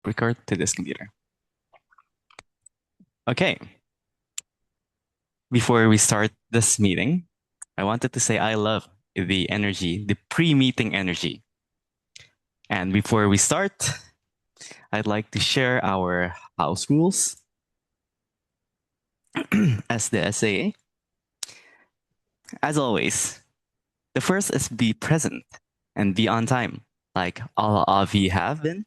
record to this computer. Okay. Before we start this meeting, I wanted to say I love the energy, the pre-meeting energy. And before we start, I'd like to share our house rules as the SAA. As always, the first is be present and be on time, like all of you have been.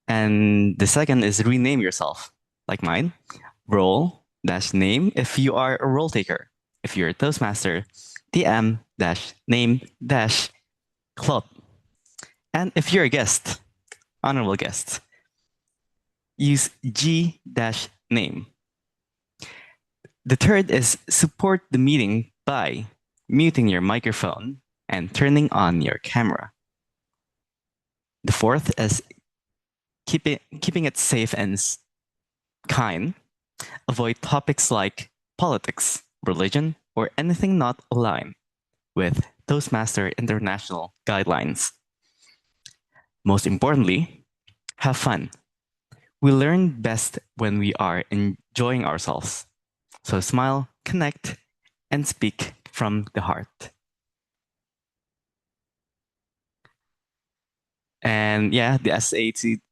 And the second is rename yourself, like mine. Role dash name if you are a role taker. If you're a Toastmaster, TM dash name dash club. And if you're a guest, honorable guest, use G dash name. The third is support the meeting by muting your microphone and turning on your camera. The fourth is keeping it safe and kind. Avoid topics like politics, religion, or anything not aligned with Toastmaster International guidelines. Most importantly, have fun. We learn best when we are enjoying ourselves. So smile, connect, and speak from the heart. And yeah, the SAT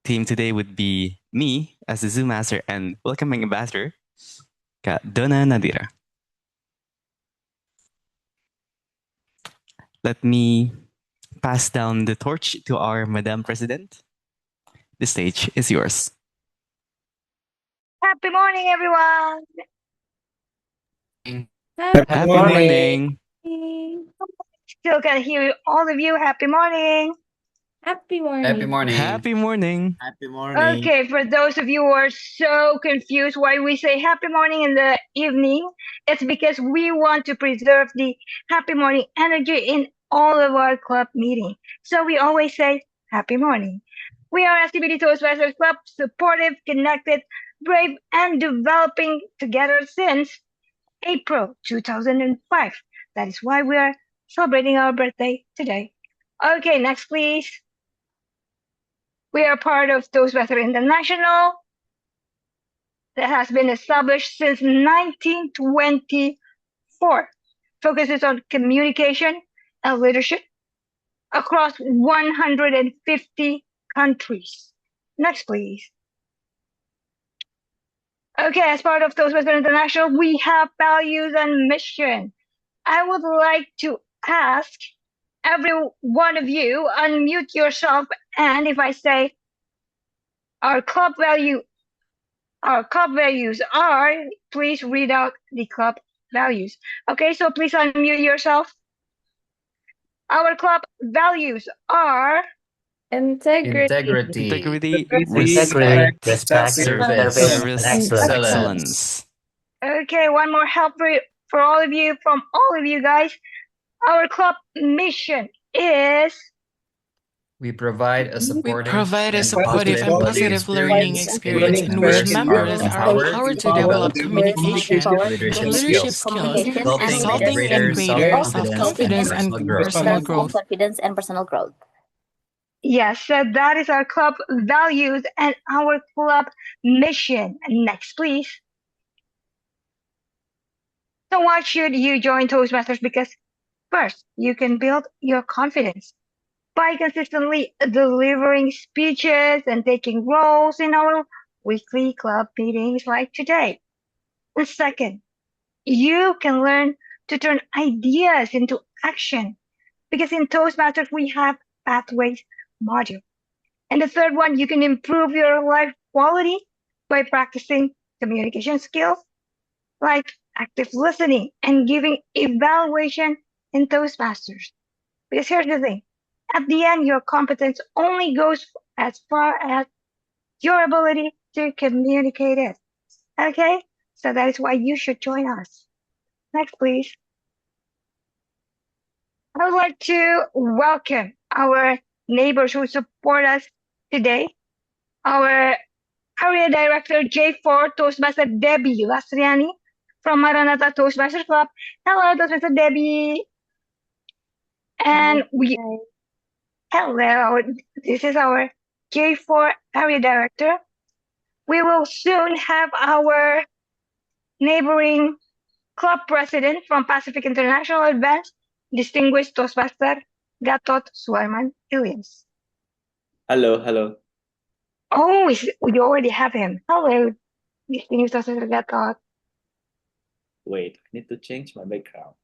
team today would be me as the Zoom master and welcoming ambassador, Kak Donna Nadira. Let me pass down the torch to our Madam President. The stage is yours. Happy morning, everyone. Happy morning. Still can hear all of you. Happy morning. Happy morning. Happy morning. Happy morning. Happy morning. Okay, for those of you who are so confused why we say happy morning in the evening, it's because we want to preserve the happy morning energy in all of our club meetings. So we always say happy morning. We are SCBD Toastmasters Club, supportive, connected, brave, and developing together since April 2005. That is why we are celebrating our birthday today. Okay, next please. We are part of Toastmasters International that has been established since 1924. Focuses on communication and leadership across 150 countries. Next, please. Okay, as part of Toastmasters International, we have values and mission. I would like to ask every one of you, unmute yourself, and if I say our club values are, please read out the club values. Okay, so please unmute yourself. Our club values are Integrity, respect, service, and excellence. Okay, one more help for all of you, from all of you guys. Our club mission is We provide a supportive and positive learning experience in which members are empowered to develop communication, leadership skills, resulting in greater self-confidence and personal growth. Yes, so that is our club values and our club mission. Next, please. So why should you join Toastmasters? Because first, you can build your confidence by consistently delivering speeches and taking roles in our weekly club meetings like today. And second, you can learn to turn ideas into action because in Toastmasters we have pathways module. And the third one, you can improve your life quality by practicing communication skills like active listening and giving evaluation in Toastmasters. Because here's the thing, at the end, your competence only goes as far as your ability to communicate it. Okay? So that is why you should join us. Next, please. I would like to welcome our neighbors who support us today. Our area director, J4 Toastmaster Debbie Lastriani from Maranatha Toastmasters Club. Hello, Toastmaster Debbie. And hello, this is our J4 Area Director. We will soon have our neighboring club president from Pacific International Advance, distinguished Toastmaster Gatot Suarman Williams. Hello. Oh, we already have him. Hello, distinguished Toastmaster Gatot. Wait, I need to change my background.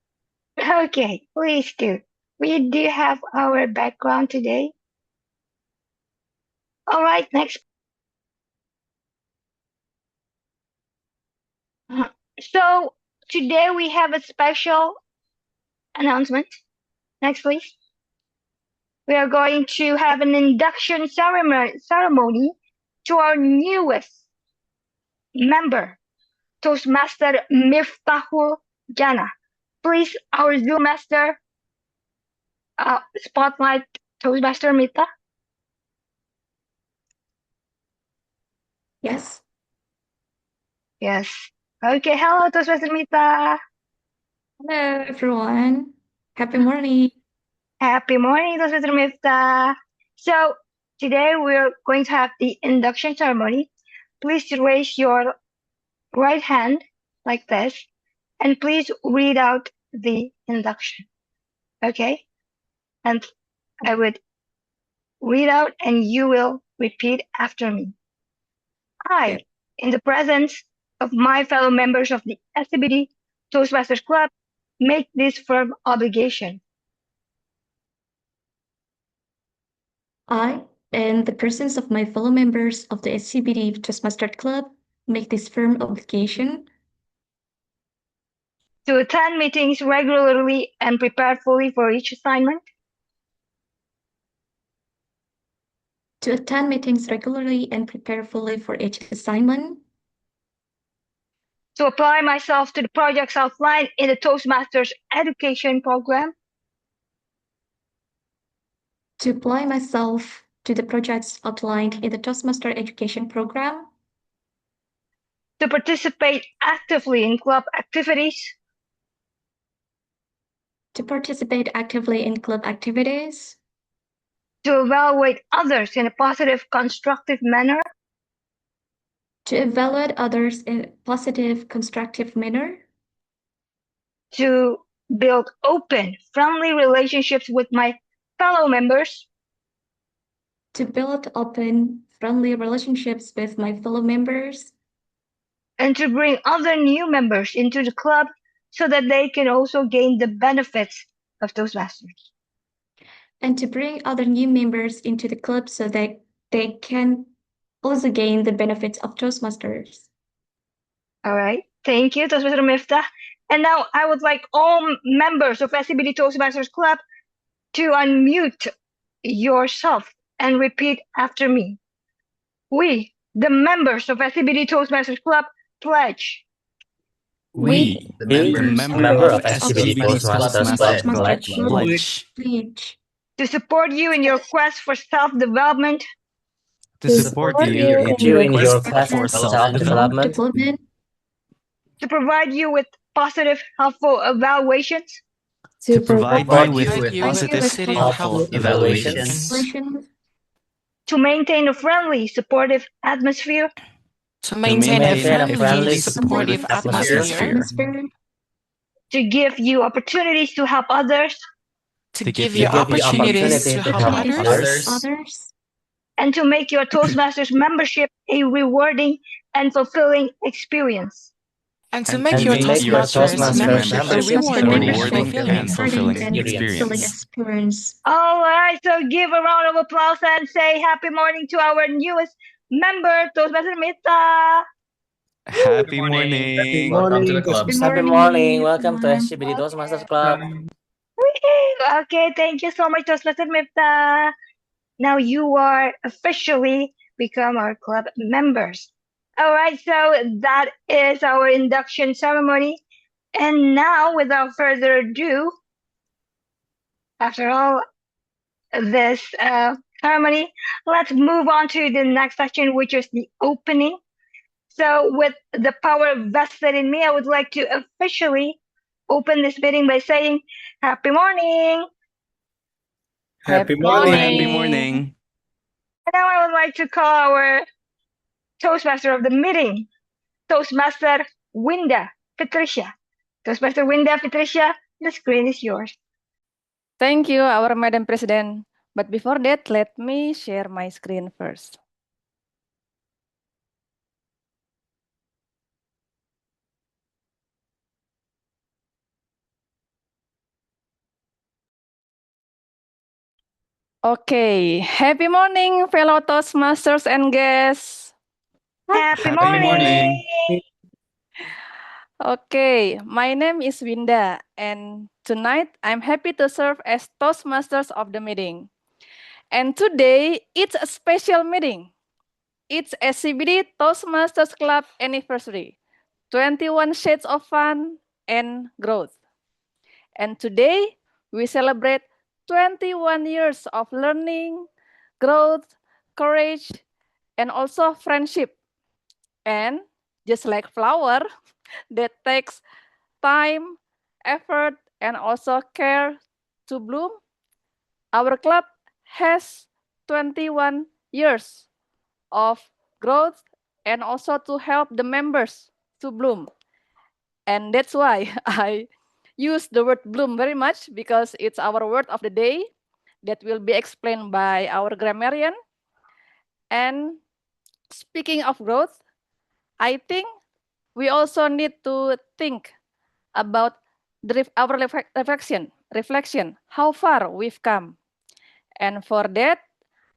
Okay, please do. We do have our background today. All right, next. So today we have a special announcement. Next, please. We are going to have an induction ceremony to our newest member, Toastmaster Miftahul Jana. Please, our Zoom master, spotlight Toastmaster Mita. Yes. Yes. Okay, hello, Toastmaster Mita. Hello, everyone. Happy morning. Happy morning, Toastmaster Mifta. So today we're going to have the induction ceremony. Please raise your right hand like this, and please read out the induction. Okay? And I would read out, and you will repeat after me. I, in the presence of my fellow members of the SCBD Toastmasters Club, make this firm obligation. I, in the presence of my fellow members of the SCBD Toastmasters Club, make this firm obligation To attend meetings regularly and prepare fully for each assignment. to attend meetings regularly and prepare fully for each assignment. To apply myself to the projects outlined in the Toastmasters education program. To apply myself to the projects outlined in the Toastmaster education program. To participate actively in club activities. To participate actively in club activities. To evaluate others in a positive, constructive manner. To evaluate others in a positive, constructive manner. To build open, friendly relationships with my fellow members. To build open, friendly relationships with my fellow members. And to bring other new members into the club so that they can also gain the benefits of Toastmasters. And to bring other new members into the club so that they can also gain the benefits of Toastmasters. All right. Thank you, Toastmaster Miftah. And now I would like all members of SCBD Toastmasters Club to unmute yourself and repeat after me. We, the members of SCBD Toastmasters Club, pledge. We, The the members member of SCBD SCBD Toastmasters Toastmasters Club Club pledge Pledge. To support you in your quest for self-development. to support you in your quest for self-development, To provide you with positive, helpful evaluations. to provide you with you positive, positive, helpful evaluations, To maintain a friendly, supportive atmosphere. to maintain a friendly, supportive atmosphere, atmosphere, To give you opportunities to help others. to give you opportunities to help others, And to make your Toastmasters membership a rewarding and fulfilling experience. and to make your Toastmasters membership a rewarding and fulfilling experience. All right, so give a round of applause and say happy morning to our newest member, Toastmaster Mita. Happy morning. Welcome to the club. Happy morning. Welcome to SCBD Toastmasters Club. Okay, thank you so much, Toastmaster Mita. Now you are officially become our club members. All right, so that is our induction ceremony. And now, without further ado, after all this ceremony, let's move on to the next section, which is the opening. So with the power vested in me, I would like to officially open this meeting by saying, happy morning. Happy morning. Happy morning. Now I would like to call our Toastmaster of the meeting, Toastmaster Winda Patricia. Toastmaster Winda Patricia, the screen is yours. Thank you, our Madam President. But before that, let me share my screen first. Okay, happy morning, fellow Toastmasters and guests. Happy Happy morning. Okay, my name is Winda, and tonight I'm happy to serve as Toastmasters of the meeting. And today, it's a special meeting. It's SCBD Toastmasters Club anniversary, 21 Shades of Fun and Growth. And today, we celebrate 21 years of learning, growth, courage, and also friendship. And just like flower that takes time, effort, and also care to bloom, our club has 21 years of growth and also to help the members to bloom. And that's why I use the word bloom very much, because it's our word of the day that will be explained by our grammarian. And speaking of growth, I think we also need to think about our reflection, how far we've come. And for that,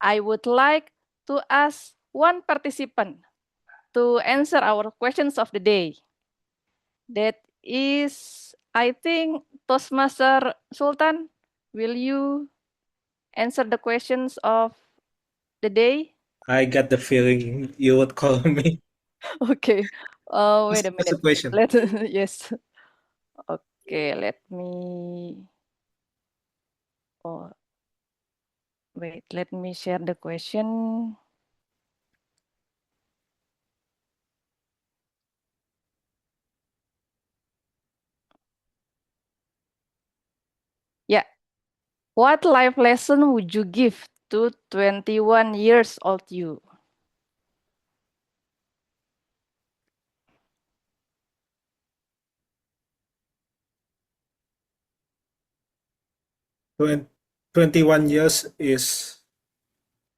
I would like to ask one participant to answer our questions of the day. That is, I think, Toastmaster Sultan, will you answer the questions of the day? I got the feeling you would call me. Okay. Wait a What's the minute. question? Yes. Okay, let me. Oh, wait. Let me share the question. Yeah. What life lesson would you give to 21 years old you? Twen- 21 years is,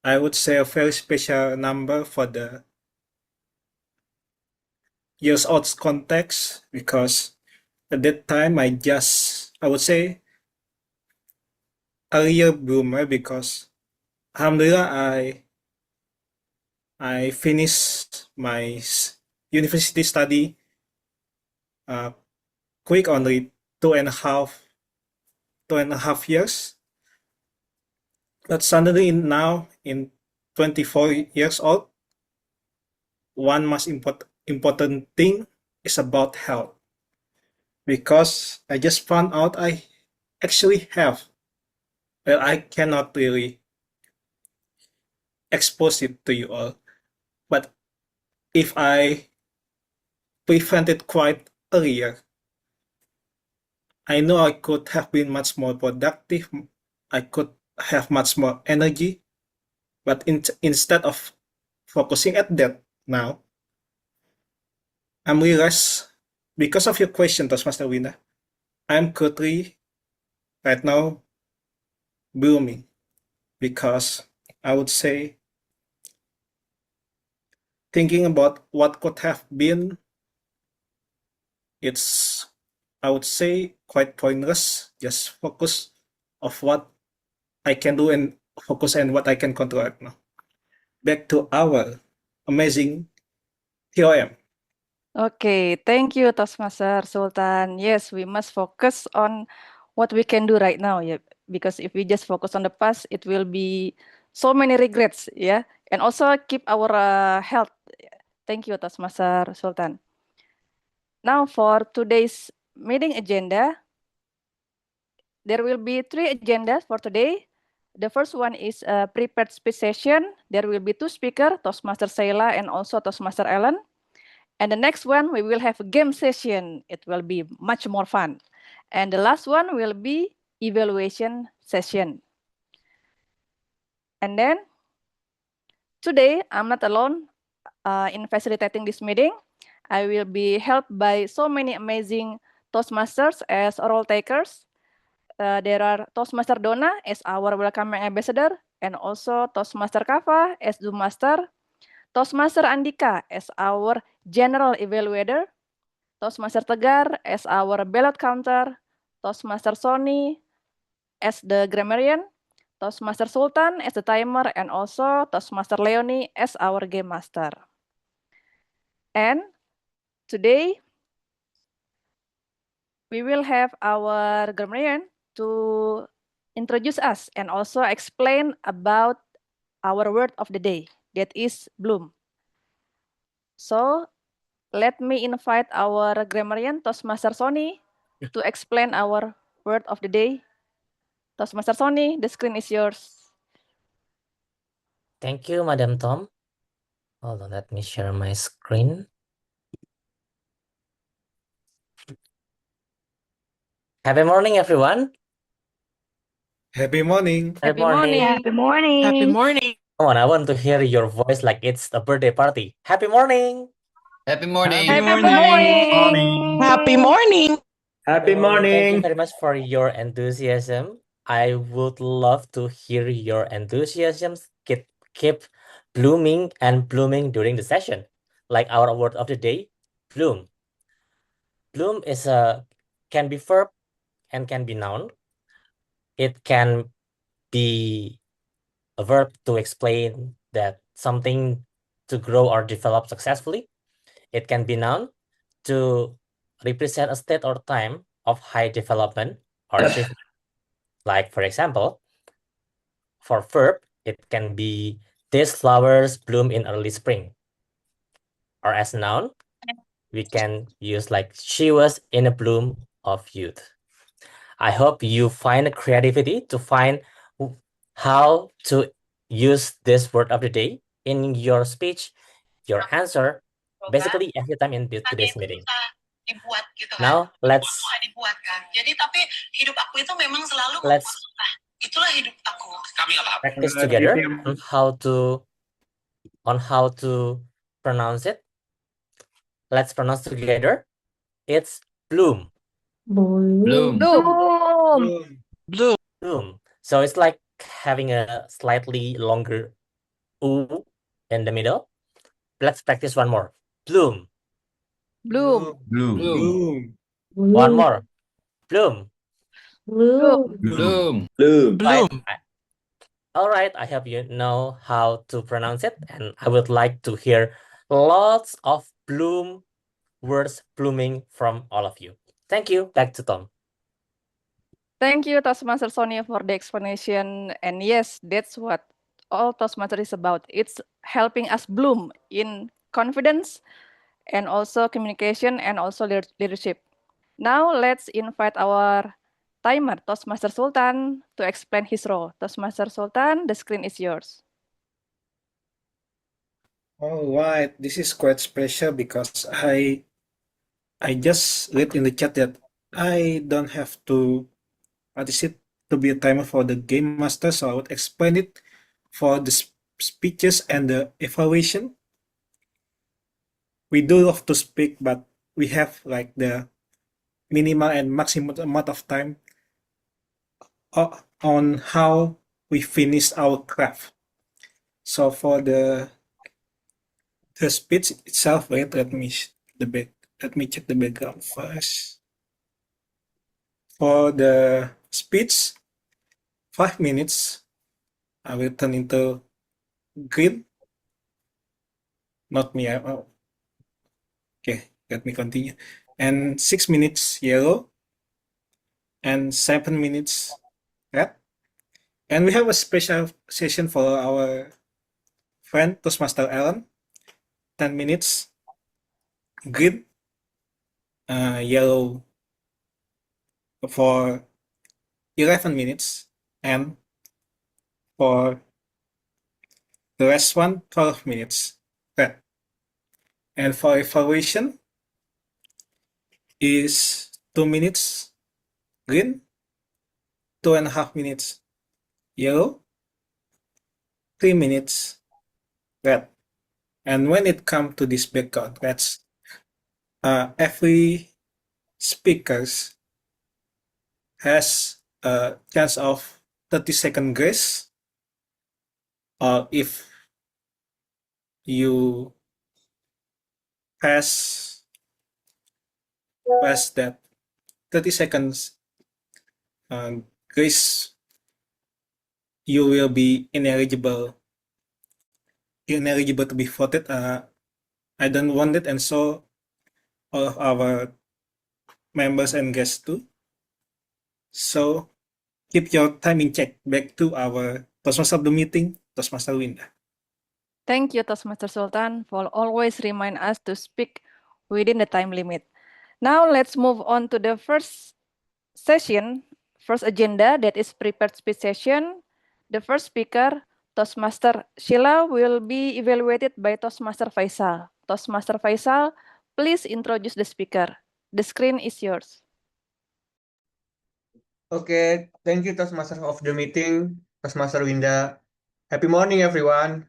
I would say, a very special number for the years old context, because at that time I would say, earlier bloomer, because alhamdulillah I finished my university study quick, only 2.5 years. But suddenly now in 24 years old, one most important thing is about health, because I just found out I actually have, well, I cannot really expose it to you all, but if I prevented quite earlier, I know I could have been much more productive. I could have much more energy, but instead of focusing at that now, I'm realized, because of your question, Toastmaster Winda, I'm currently right now blooming, because I would say thinking about what could have been, it's, I would say, quite pointless. Just focus of what I can do and focus on what I can control right now. Back to our amazing TOM. Okay, thank you, Toastmaster Sultan. Yes, we must focus on what we can do right now, yeah. Because if we just focus on the past, it will be so many regrets, yeah. And also keep our health. Thank you, Toastmaster Sultan. Now for today's meeting agenda, there will be 3 agendas for today. The first one is a prepared speech session. There will be 2 speakers, Toastmaster Sheila and also Toastmaster Ellen. And the next one, we will have a game session. It will be much more fun. And the last one will be evaluation session. And then Today, I'm not alone in facilitating this meeting. I will be helped by so many amazing Toastmasters as role takers. There are Toastmaster Donna as our welcoming ambassador, and also Toastmaster Kava as Zoom Master, Toastmaster Andika as our general evaluator, Toastmaster Tegar as our ballot counter, Toastmaster Sony as the grammarian, Toastmaster Sultan as the timer, and also Toastmaster Leonie as our game master. And today, we will have our grammarian to introduce us and also explain about our word of the day, that is bloom. So, let me invite our grammarian, Toastmaster Sony, to explain our word of the day. Toastmaster Sony, the screen is yours. Thank you, Madam Tom. Hold on, let me share my screen. Happy morning, everyone. Happy morning. Happy morning. Happy morning. Happy morning. Come on, I want to hear your voice like it's a birthday party. Happy morning. Happy morning. Happy morning. Happy morning. Happy Thank you morning. very much for your enthusiasm. I would love to hear your enthusiasm keep blooming and blooming during the session. Like our word of the day, bloom. Bloom is can be verb and can be noun. It can be a verb to explain that something to grow or develop successfully. It can be noun to represent a state or time of high development or achievement. Like, for example, for verb, it can be these flowers bloom in early spring. Or as a noun, we can use like she was in a bloom of youth. I hope you find creativity to find how to use this word of the day in your speech, your answer, basically every time in today's meeting. Now let's practice together on how to pronounce it. Let's pronounce together. It's bloom. Bloom. Bloom. Bloom. Bloom. Bloom. So it's like having a slightly longer U in the middle. Let's practice one more. Bloom. Bloom. Bloom. Bloom. One more. Bloom. Bloom. Bloom. Bloom. Right. Bloom. All right. I hope you know how to pronounce it. And I would like to hear lots of bloom words blooming from all of you. Thank you. Back to Tom. Thank you, Toastmaster Sonia, for the explanation. And yes, that's what all Toastmaster is about. It's helping us bloom in confidence and also communication and also leadership. Now let's invite our timer, Toastmaster Sultan, to explain his role. Toastmaster Sultan, the screen is yours. All right, this is quite special because I just read in the chat that I don't have to participate to be a timer for the game master, so I would explain it for the speeches and the evaluation. We do love to speak, but we have like the minimal and maximum amount of time on how we finish our craft. So for the speech itself, wait, let me check the background first. For the speech, 5 minutes, I will turn into green. Not me. Okay, let me continue. And 6 minutes yellow, and 7 minutes red. And we have a special session for our friend Toastmaster Alan. 10 minutes green, yellow for 11 minutes, and for the rest 12 minutes red. And for evaluation is 2 minutes green, 2.5 minutes yellow, 3 minutes Right. And when it comes to this big congrats, every speakers has a chance of 30-second grace, or if you pass that 30 seconds grace, you will be ineligible to be voted. I don't want it, and so all of our members and guests too. So keep your time in check. Back to our Toastmaster of the meeting, Toastmaster Winda. Thank you, Toastmaster Sultan, for always remind us to speak within the time limit. Now let's move on to the first session, first agenda, that is prepared speech session. The first speaker, Toastmaster Sheila, will be evaluated by Toastmaster Faisal. Toastmaster Faisal, please introduce the speaker. The screen is yours. Okay, thank you, Toastmaster of the meeting, Toastmaster Winda. Happy morning, everyone.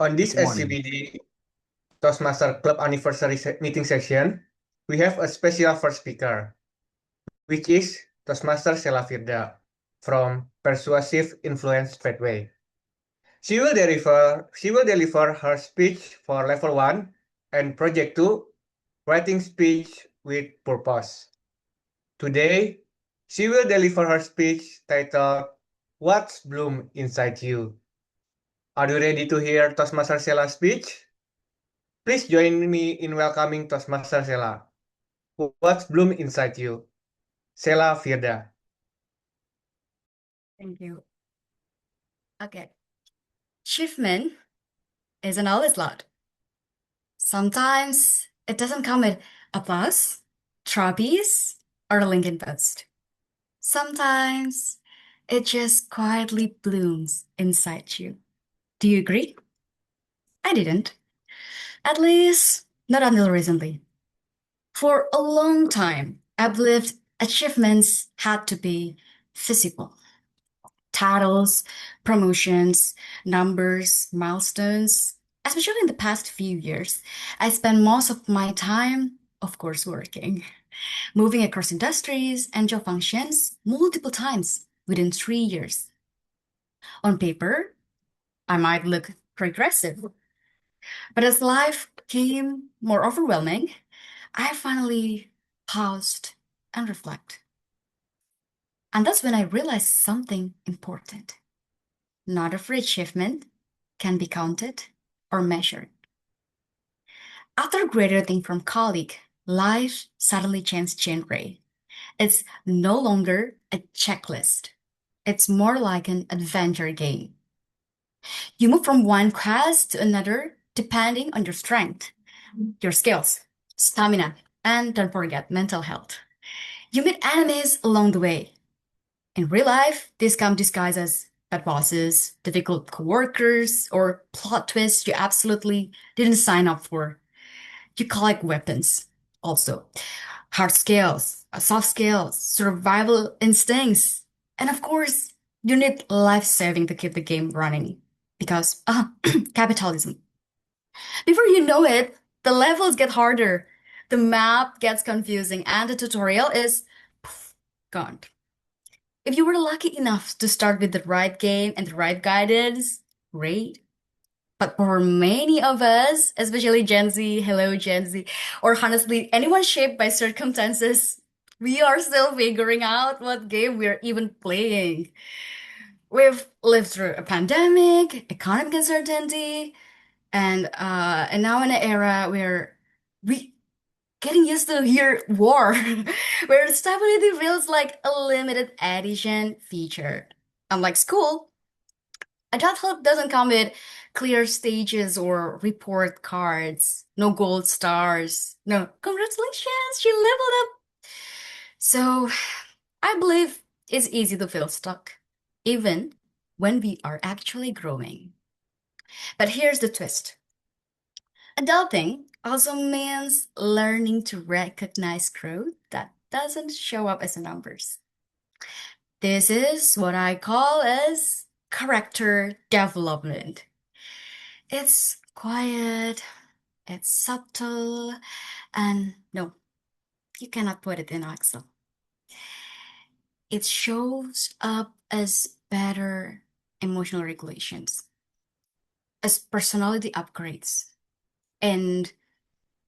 On this Good morning. SCBD Toastmaster Club Anniversary meeting session, we have a special first speaker, which is Toastmaster Sheila Firda from Persuasive Influence Pathway. She will deliver her speech for Level 1 and Project 2, Writing Speech with Purpose. Today, she will deliver her speech titled What's Bloom Inside You? Are you ready to hear Toastmaster Sheila's speech? Please join me in welcoming Toastmaster Sheila. What's Bloom Inside You? Sheila Firda. Thank you. Okay. Achievement isn't always loud. Sometimes it doesn't come with applause, trophies, or a LinkedIn post. Sometimes it just quietly blooms inside you. Do you agree? I didn't. At least, not until recently. For a long time, I believed achievements had to be physical. Titles, promotions, numbers, milestones. Especially in the past few years, I spent most of my time, of course, working, moving across industries and job functions multiple times within 3 years. On paper, I might look progressive, but as life became more overwhelming, I finally paused and reflect. And that's when I realized something important. Not every achievement can be counted or measured. After graduating from college, life suddenly changed genre. It's no longer a checklist. It's more like an adventure game. You move from one quest to another depending on your strength, your skills, stamina, and don't forget mental health. You meet enemies along the way. In real life, these come disguised as bad bosses, difficult coworkers, or plot twists you absolutely didn't sign up for. You collect weapons also. Hard skills, soft skills, survival instincts. And of course, you need life saving to keep the game running. Because, capitalism. Before you know it, the levels get harder, the map gets confusing, and the tutorial is poof, gone. If you were lucky enough to start with the right game and the right guidance, great. But for many of us, especially Gen Z, hello Gen Z, or honestly anyone shaped by circumstances, we are still figuring out what game we're even playing. We've lived through a pandemic, economic uncertainty, and now in an era where we getting used to hear war, where stability feels like a limited edition feature. Unlike school, adulthood doesn't come with clear stages or report cards, no gold stars, no congratulations, you leveled up. So I believe it's easy to feel stuck, even when we are actually growing. But here's the twist. Adulting also means learning to recognize growth that doesn't show up as numbers. This is what I call as character development. It's quiet, it's subtle, and no, you cannot put it in Excel. It shows up as better emotional regulations, as personality upgrades, and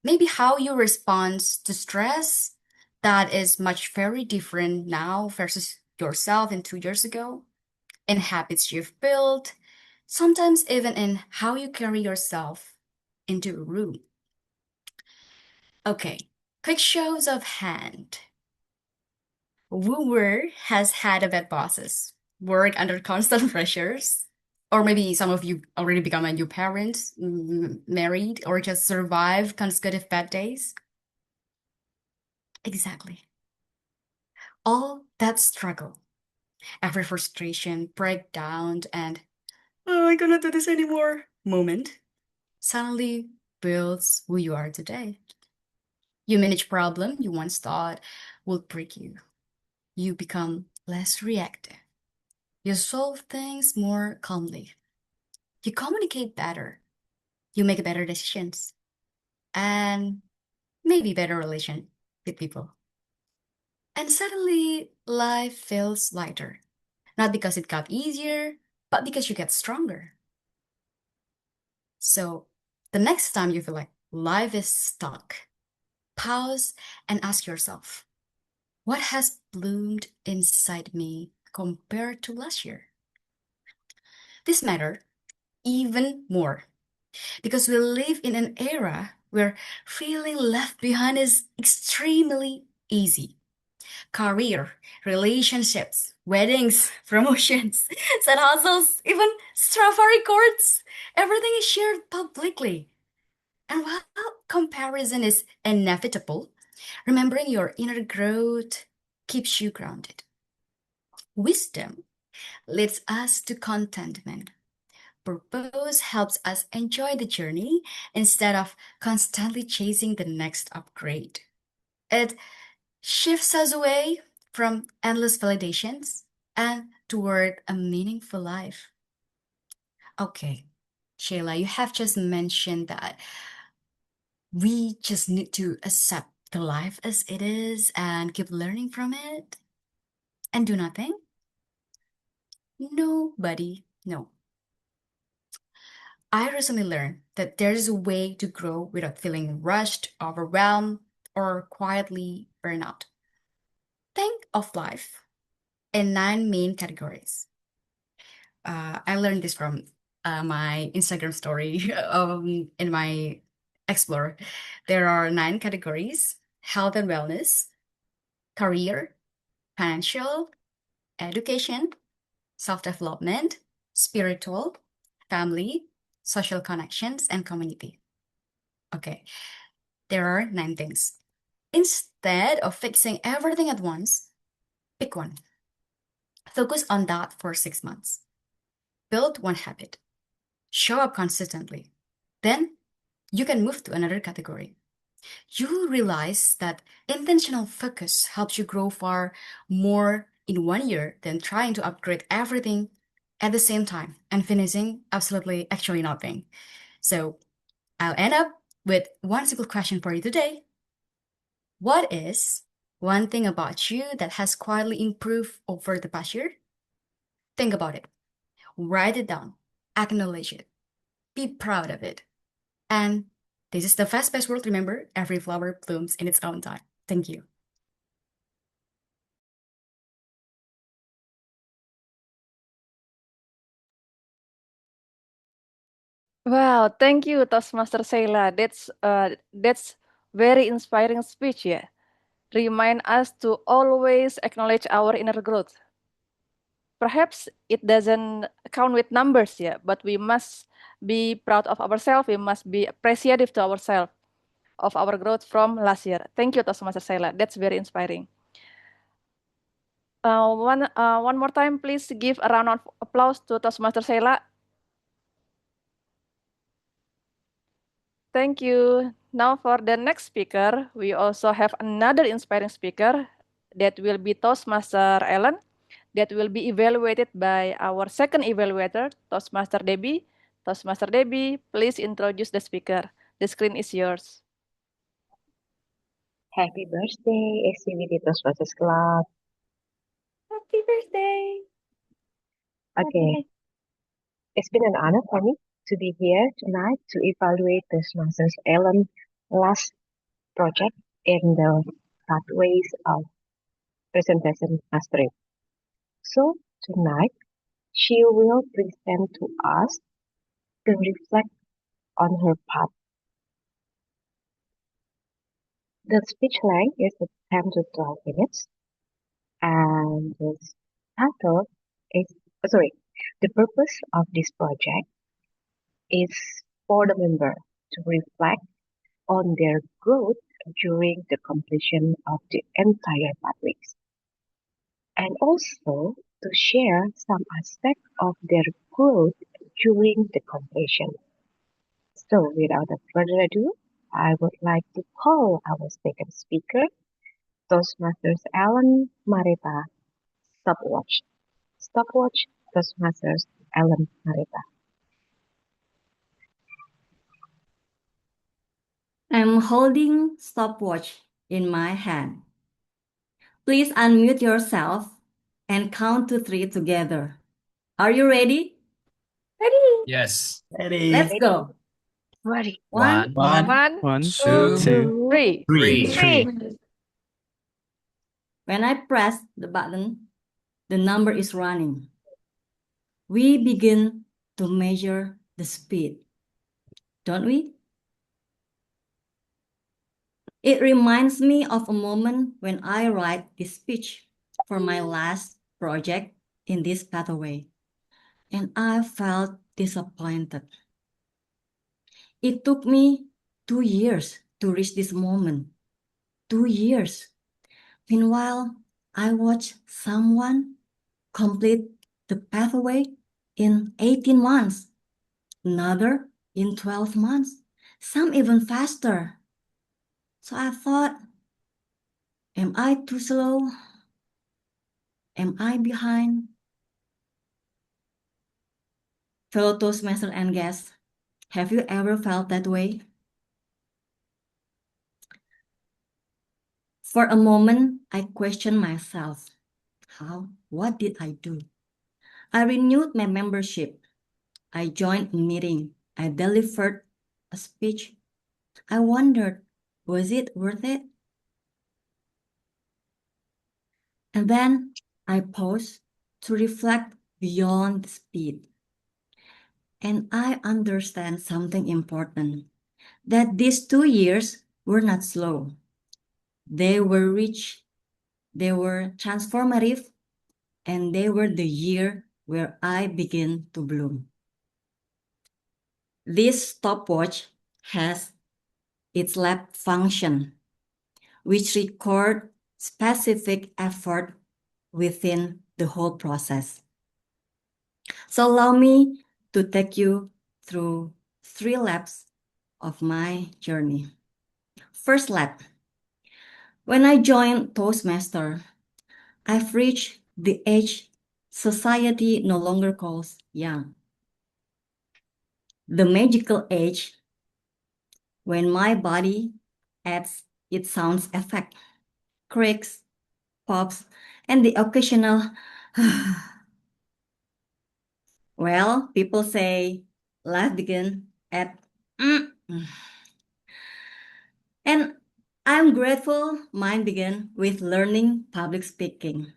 maybe how you respond to stress that is much very different now versus yourself in 2 years ago, in habits you've built, sometimes even in how you carry yourself into a room. Okay, quick shows of hand. Wooer has had a bad bosses, work under constant pressures, or maybe some of you already become a new parent, married, or just survive consecutive bad days. Exactly. All that struggle, every frustration, breakdown, and oh, I cannot do this anymore moment suddenly builds who you are today. You manage problem you once thought would break you. You become less reactive. You solve things more calmly. You communicate better. You make better decisions. And maybe better relation with people. And suddenly life feels lighter. Not because it got easier, but because you get stronger. So the next time you feel like life is stuck, pause and ask yourself, what has bloomed inside me compared to last year? This matters even more because we live in an era where feeling left behind is extremely easy. Career, relationships, weddings, promotions, side hustles, even strawberry records. Everything is shared publicly. And while comparison is inevitable, remembering your inner growth keeps you grounded. Wisdom leads us to contentment. Purpose helps us enjoy the journey instead of constantly chasing the next upgrade. It shifts us away from endless validations and toward a meaningful life. Okay, Shayla, you have just mentioned that we just need to accept the life as it is and keep learning from it and do nothing. Nobody, no. I recently learned that there's a way to grow without feeling rushed, overwhelmed, or quietly burn out. Think of life in 9 main categories. I learned this from my Instagram story in my Explore. There are 9 categories: health and wellness, career, financial, education, self-development, spiritual, family, social connections, and community. Okay, there are 9 things. Instead of fixing everything at once, pick one. Focus on that for 6 months. Build one habit. Show up consistently. Then you can move to another category. You realize that intentional focus helps you grow far more in 1 year than trying to upgrade everything at the same time and finishing absolutely actually nothing. So I'll end up with one simple question for you today. What is one thing about you that has quietly improved over the past year? Think about it. Write it down. Acknowledge it. Be proud of it. And this is the fast-paced world. Remember, every flower blooms in its own time. Thank you. Wow, thank you, Toastmaster Sheila. That's very inspiring speech, yeah. Remind us to always acknowledge our inner growth. Perhaps it doesn't count with numbers, yeah, but we must be proud of ourselves. We must be appreciative to ourselves of our growth from last year. Thank you, Toastmaster Sheila. That's very inspiring. One more time, please give a round of applause to Toastmaster Sheila. Thank you. Now for the next speaker, we also have another inspiring speaker that will be Toastmaster Ellen, that will be evaluated by our second evaluator, Toastmaster Debbie. Toastmaster Debbie, please introduce the speaker. The screen is yours. Happy birthday, SCBD Toastmasters Club. Happy birthday. Okay, it's been an honor for me to be here tonight to evaluate Toastmasters Ellen last project in the pathways of presentation mastery. So tonight, she will present to us to reflect on her path. The speech length is 10 to 12 minutes, and the title is, the purpose of this project is for the member to reflect on their growth during the completion of the entire pathways, and also to share some aspect of their growth during the completion. So without further ado, I would like to call our second speaker, Toastmasters Ellen Marita, Stopwatch. Stopwatch, Toastmasters Ellen Marita. I'm holding stopwatch in my hand. Please unmute yourself and count to 3 together. Are you ready? Ready. Yes. Let's go. Ready. One, One, Two, two, three. three. When I press the button, the number is running. We begin to measure the speed, don't we? It reminds me of a moment when I write this speech for my last project in this pathway, and I felt disappointed. It took me 2 years to reach this moment. 2 years. Meanwhile, I watched someone complete the pathway in 18 months, another in 12 months, some even faster. So I thought, am I too slow? Am I behind? Fellow Toastmaster and guests, have you ever felt that way? For a moment, I questioned myself. What did I do? I renewed my membership. I joined a meeting. I delivered a speech. I wondered, was it worth it? And then I paused to reflect beyond the speed. And I understand something important, that these 2 years were not slow. They were rich, they were transformative, and they were the year where I began to bloom. This stopwatch has its lab function, which record specific effort within the whole process. So allow me to take you through 3 laps of my journey. First lap. When I joined Toastmaster, I've reached the age society no longer calls young. The magical age when my body adds its sounds effect, creaks, pops, and the occasional well, people say life begin at and I'm grateful mine began with learning public speaking.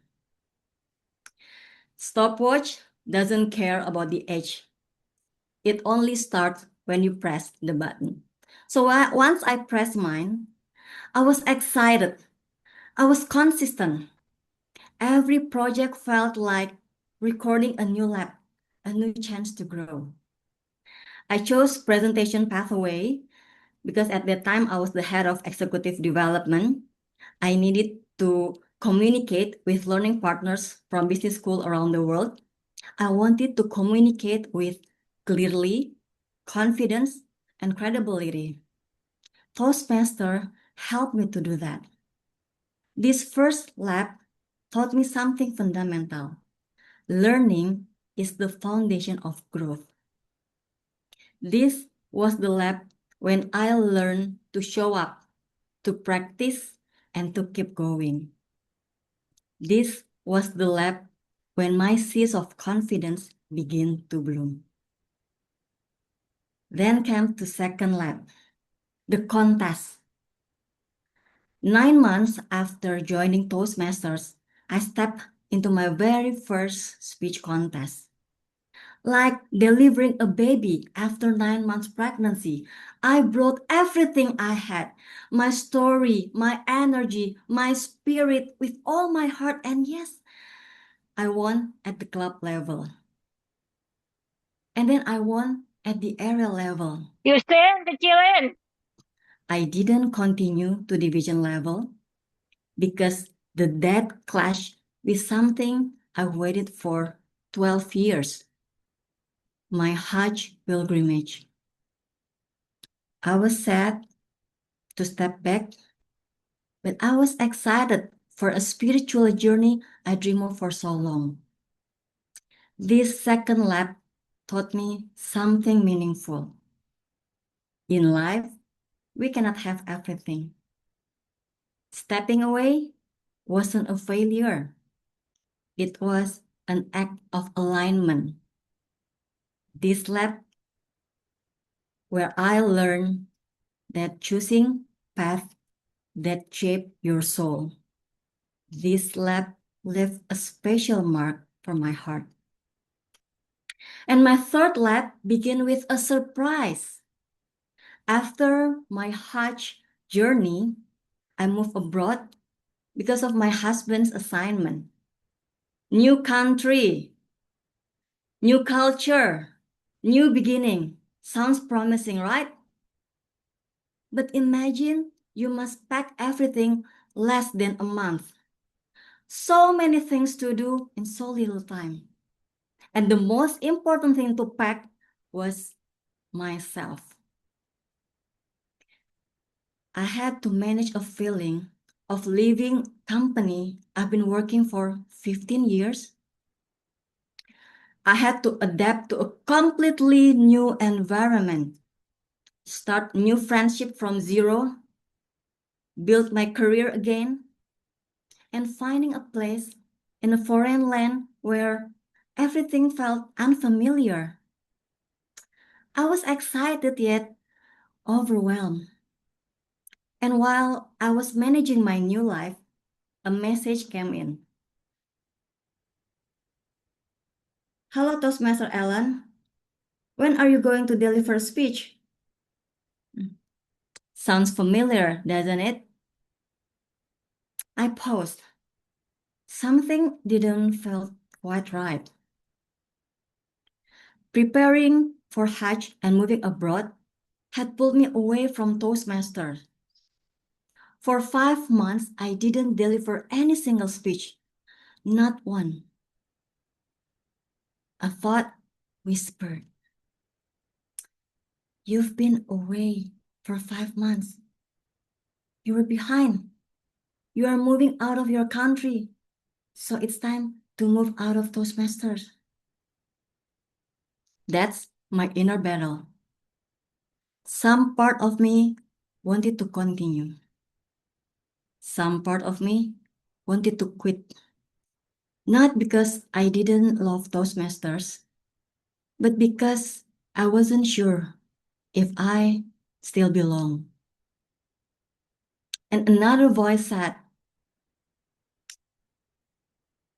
Stopwatch doesn't care about the age. It only starts when you press the button. So once I pressed mine, I was excited. I was consistent. Every project felt like recording a new lab, a new chance to grow. I chose presentation pathway because at that time I was the head of executive development. I needed to communicate with learning partners from business school around the world. I wanted to communicate with clearly, confidence, and credibility. Toastmaster helped me to do that. This first lab taught me something fundamental. Learning is the foundation of growth. This was the lab when I learned to show up, to practice, and to keep going. This was the lab when my seeds of confidence began to bloom. Then came the second lab, the contest. 9 months after joining Toastmasters, I stepped into my very first speech contest. Like delivering a baby after 9 months pregnancy, I brought everything I had, my story, my energy, my spirit with all my heart, and yes, I won at the club level. And then I won at the area level. Houston, kecilin. I didn't continue to division level because the death clashed with something I waited for 12 years. My Hajj pilgrimage. I was sad to step back, but I was excited for a spiritual journey I dreamed of for so long. This second lab taught me something meaningful. In life, we cannot have everything. Stepping away wasn't a failure. It was an act of alignment. This lab where I learned that choosing path that shape your soul. This lab left a special mark for my heart. And my third lab began with a surprise. After my Hajj journey, I moved abroad because of my husband's assignment. New country, new culture, new beginning. Sounds promising, right? But imagine you must pack everything less than a month. So many things to do in so little time. And the most important thing to pack was myself. I had to manage a feeling of leaving company I've been working for 15 years. I had to adapt to a completely new environment, start new friendship from zero, build my career again, and finding a place in a foreign land where everything felt unfamiliar. I was excited yet overwhelmed. And while I was managing my new life, a message came in. Hello, Toastmaster Ellen. When are you going to deliver a speech? Sounds familiar, doesn't it? I paused. Something didn't feel quite right. Preparing for Hajj and moving abroad had pulled me away from Toastmasters. For 5 months, I didn't deliver any single speech, not one. A thought whispered, "You've been away for 5 months. You were behind. You are moving out of your country. So it's time to move out of Toastmasters." That's my inner battle. Some part of me wanted to continue. Some part of me wanted to quit. Not because I didn't love Toastmasters, but because I wasn't sure if I still belong. And another voice said,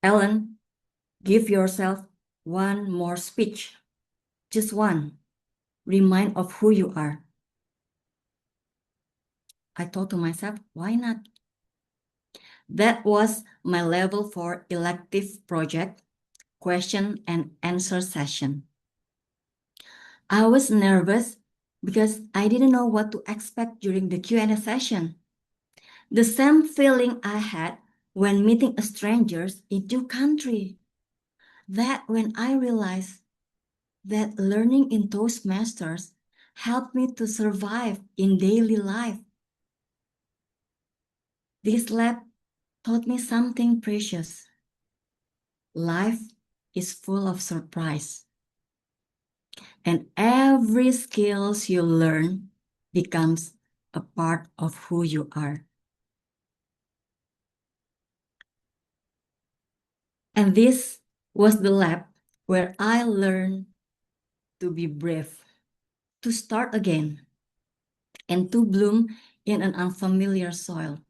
"Ellen, give yourself one more speech. Just one. Remind of who you are." I thought to myself, why not? That was my level 4 elective project, question and answer session. I was nervous because I didn't know what to expect during the Q&A session. The same feeling I had when meeting strangers in new country. That when I realized that learning in Toastmasters helped me to survive in daily life. This lab taught me something precious. Life is full of surprise. And every skills you learn becomes a part of who you are. And this was the lab where I learned to be brave, to start again, and to bloom in an unfamiliar soil.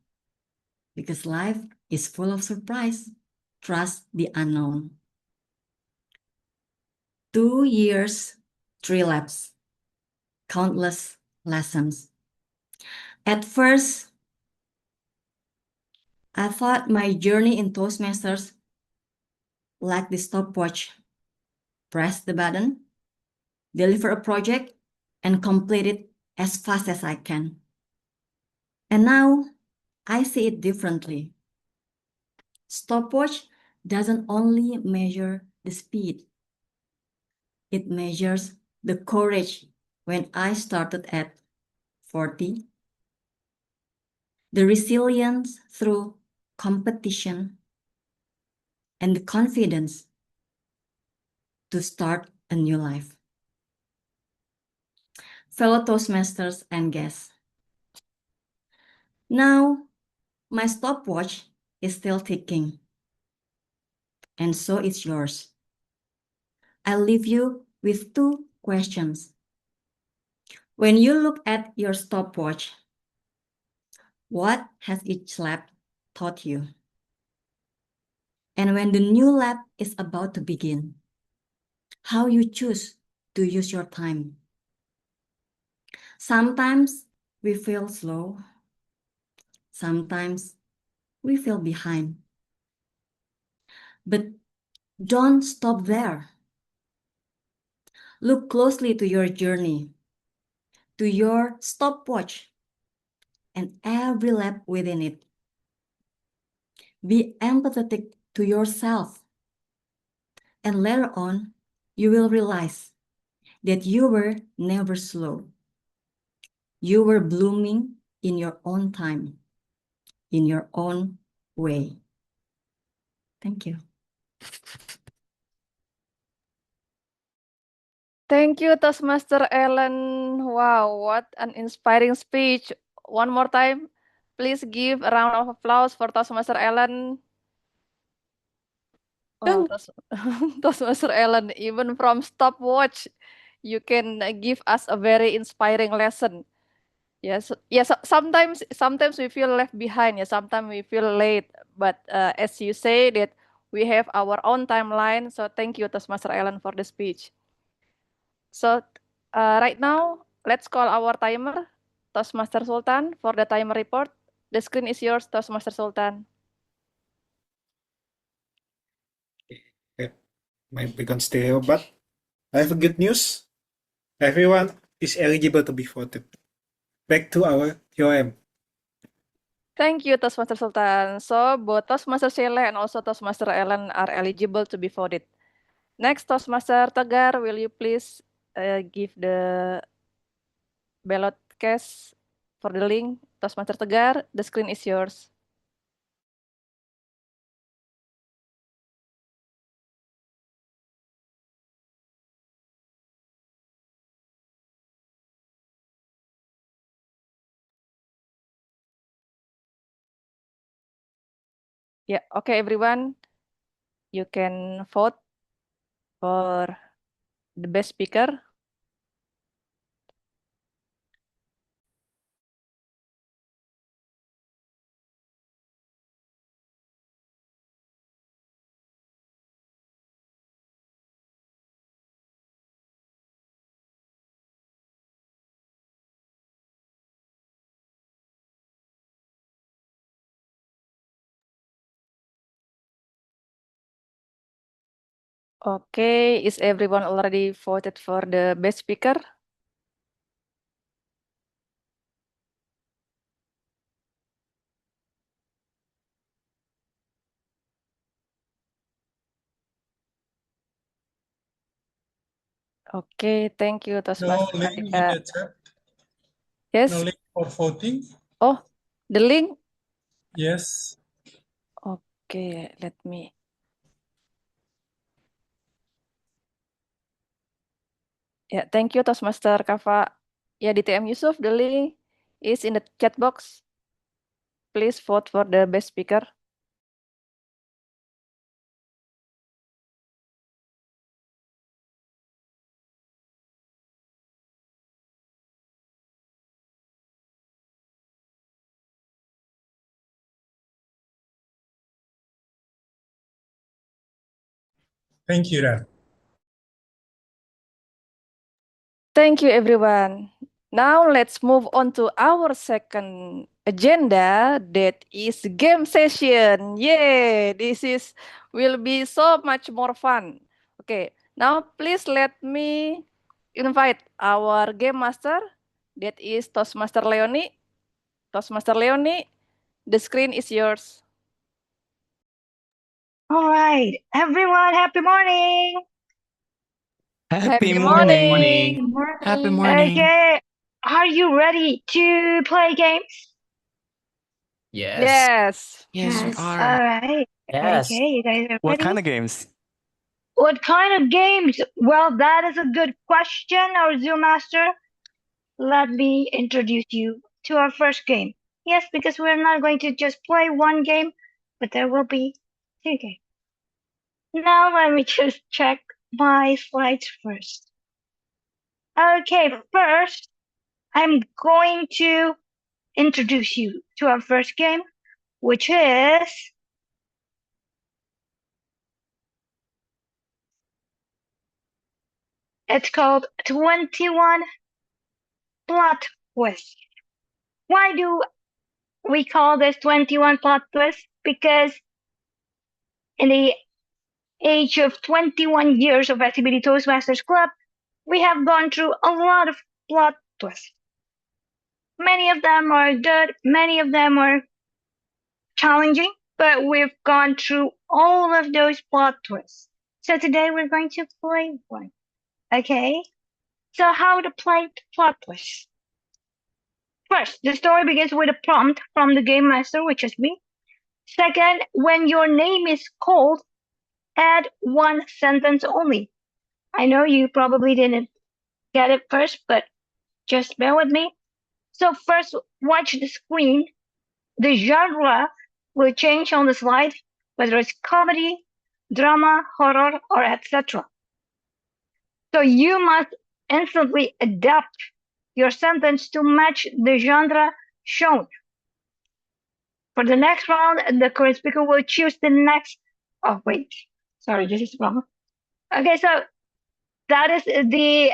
Because life is full of surprise. Trust the unknown. 2 years, 3 labs, countless lessons. At first, I thought my journey in Toastmasters like the stopwatch. Press the button, deliver a project, and complete it as fast as I can. And now I see it differently. Stopwatch doesn't only measure the speed, it measures the courage when I started at 40, the resilience through competition, and the confidence to start a new life. Fellow Toastmasters and guests, now my stopwatch is still ticking, and so is yours. I leave you with 2 questions. When you look at your stopwatch, what has each lab taught you? And when the new lab is about to begin, how you choose to use your time? Sometimes we feel slow. Sometimes we feel behind. But don't stop there. Look closely to your journey, to your stopwatch, and every lab within it. Be empathetic to yourself. And later on, you will realize that you were never slow. You were blooming in your own time, in your own way. Thank you. Thank you, Toastmaster Ellen. Wow, what an inspiring speech. One more time, please give a round of applause for Toastmaster Ellen. Oh, Toastmaster Ellen, even from stopwatch, you can give us a very inspiring lesson. Yes, yes. Sometimes we feel left behind. Yeah, sometimes we feel late. But as you say that we have our own timeline. So thank you, Toastmaster Ellen, for the speech. So right now, let's call our timer, Toastmaster Sultan, for the timer report. The screen is yours, Toastmaster Sultan. Yeah, my beacon stereo, but I have a good news. Everyone is eligible to be voted. Back to our UM. Thank you, Toastmaster Sultan. So both Toastmaster Shele and also Toastmaster Ellen are eligible to be voted. Next, Toastmaster Tegar, will you please give the ballot cast for the link? Toastmaster Tegar, the screen is yours. Yeah, okay, everyone. You can vote for the best speaker. Okay, is everyone already voted for the best speaker? Okay, thank you, No Toastmaster link in Andika. the chat. Yes. No link for voting. Oh, the link. Yes. Okay, let me. Yeah, thank you, Toastmaster Kava. Yeah, DTM Yusuf, the link is in the chat box. Please vote for the best speaker. Thank you, Ran. Thank you, everyone. Now let's move on to our second agenda, that is game session. Yay! Will be so much more fun. Okay, now please let me invite our game master, that is Toastmaster Leonie. Toastmaster Leonie, the screen is yours. All right, everyone, happy morning. Happy morning. morning. Happy morning. Okay, are you ready to play games? Yes. Yes, we Yes. All are. right. Yes. Okay, you guys are What ready? kind of games? What kind of games? Well, that is a good question, our Zoom master. Let me introduce you to our first game. Yes, because we're not going to just play one game, but there will be two games. Now let me just check my slides first. Okay, first, I'm going to introduce you to our first game, which is it's called 21 Plot Twist. Why do we call this 21 Plot Twist? Because in the age of 21 years of SCBD Toastmasters Club, we have gone through a lot of plot twists. Many of them are good, many of them are challenging, but we've gone through all of those plot twists. So today we're going to play one. Okay? So how to play plot twists? First, the story begins with a prompt from the game master, which is me. Second, when your name is called, add one sentence only. I know you probably didn't get it first, but just bear with me. So first, watch the screen. The genre will change on the slide, whether it's comedy, drama, horror, or etc. So you must instantly adapt your sentence to match the genre shown. For the next round, the current speaker will choose the next. Oh, wait. Sorry, this is wrong. Okay, so that is the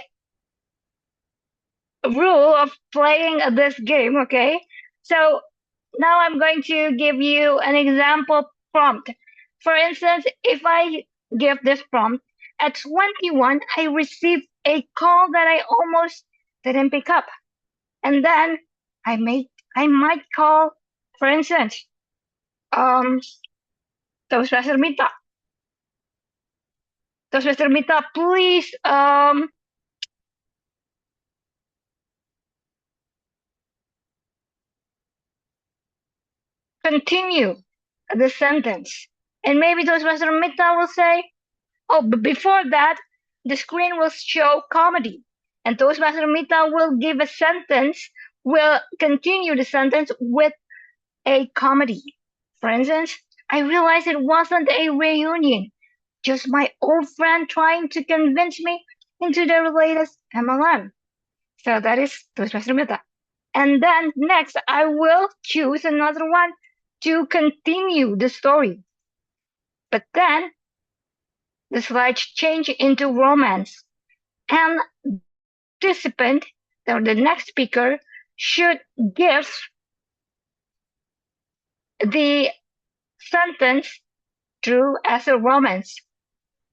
rule of playing this game, okay? So now I'm going to give you an example prompt. For instance, if I give this prompt, at 21, I received a call that I almost didn't pick up. And then I might call, for instance, Toastmaster Mita. Toastmaster Mita, please, continue the sentence. And maybe Toastmaster Mita will say, oh, but before that, the screen will show comedy. And Toastmaster Mita will give a sentence, will continue the sentence with a comedy. For instance, I realized it wasn't a reunion, just my old friend trying to convince me into their latest MLM. So that is Toastmaster Mita. And then next, I will choose another one to continue the story. But then the slides change into romance. And participant or the next speaker should give the sentence true as a romance.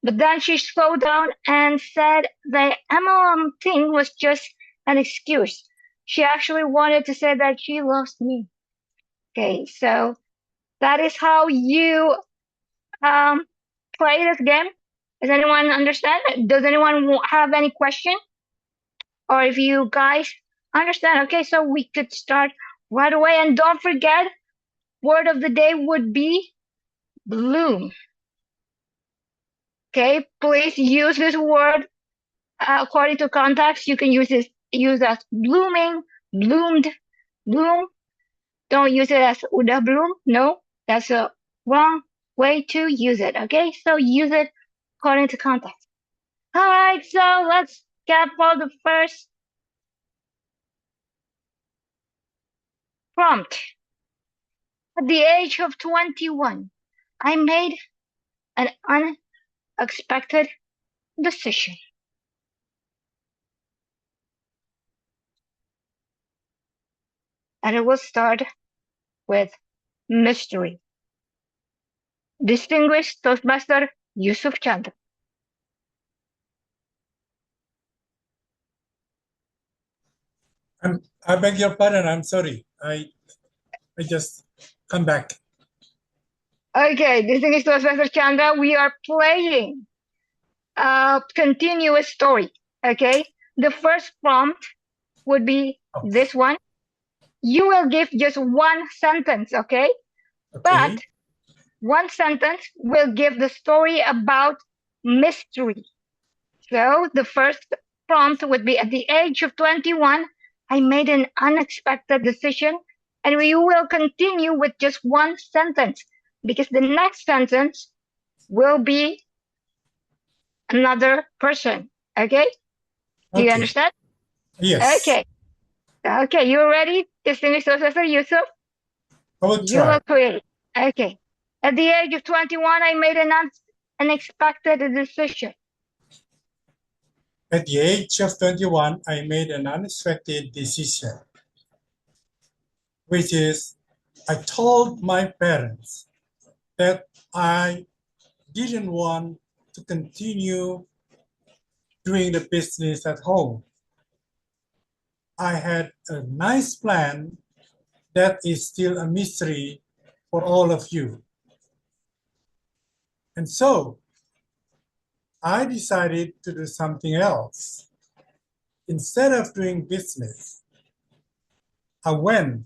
But then she slowed down and said the MLM thing was just an excuse. She actually wanted to say that she loves me. Okay, so that is how you play this game. Does anyone understand? Does anyone have any question? Or if you guys understand, okay, so we could start right away. And don't forget, word of the day would be bloom. Okay, please use this word according to context, you can use as blooming, bloomed, bloom. Don't use it as udah bloom. No, that's a wrong way to use it. Okay, so use it according to context. All right, so let's get for the first prompt. At the age of 21, I made an unexpected decision. And it will start with mystery. Distinguished Toastmaster Yusuf Chandra. I beg your pardon. I'm sorry. I just come back. Okay, distinguished Toastmaster Chandra, we are playing a continuous story. Okay, the first prompt would be this one. You will give just one sentence, okay? But one sentence will give the story about mystery. So the first prompt would be, at the age of 21, I made an unexpected decision, and we will continue with just one sentence because the next sentence will be another person. Okay? Do you understand? Yes. Okay. Okay, you ready? Distinguished Professor Yusuf? I will You try. will create. Okay. At the age of 21, I made an unexpected decision. At the age of 21, I made an unexpected decision, which is I told my parents that I didn't want to continue doing the business at home. I had a nice plan that is still a mystery for all of you. And so I decided to do something else. Instead of doing business, I went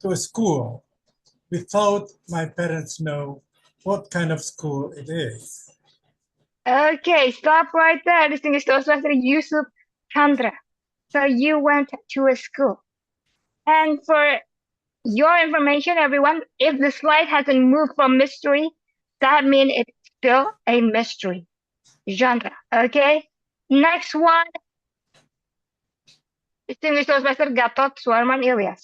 to a school without my parents know what kind of school it is. Okay, stop right there, distinguished Professor Yusuf Chandra. So you went to a school. And for your information, everyone, if the slide hasn't moved from mystery, that means it's still a mystery genre. Okay? Next one, distinguished Professor Gatot Suarman Ilyas.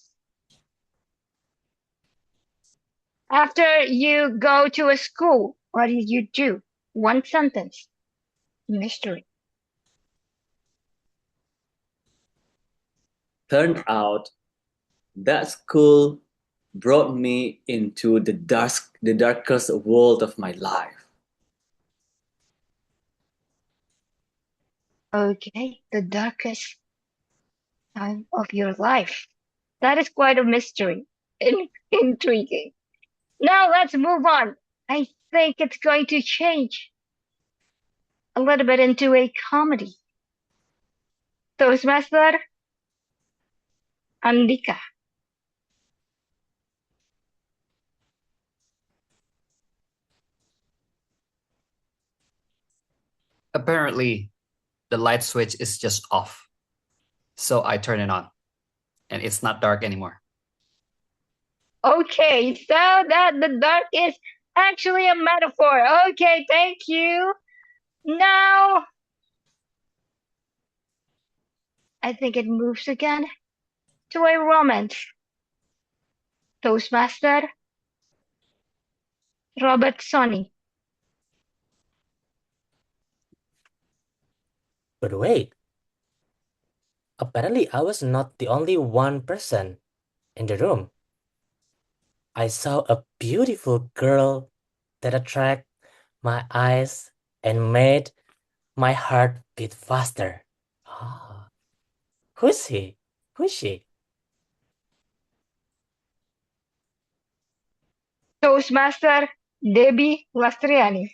After you go to a school, what did you do? One sentence. Mystery. Turned out that school brought me into the darkest world of my life. Okay, the darkest time of your life. That is quite a mystery. Intriguing. Now let's move on. I think it's going to change a little bit into a comedy. Toastmaster Andika. Apparently, the light switch is just off. So I turn it on, and it's not dark anymore. Okay, so that the dark is actually a metaphor. Okay, thank you. Now, I think it moves again to a romance. Toastmaster Robert Sonny. But wait, apparently I was not the only one person in the room. I saw a beautiful girl that attracted my eyes and made my heart beat faster. Ah, who's he? Who's she? Toastmaster Debbie Lastriani.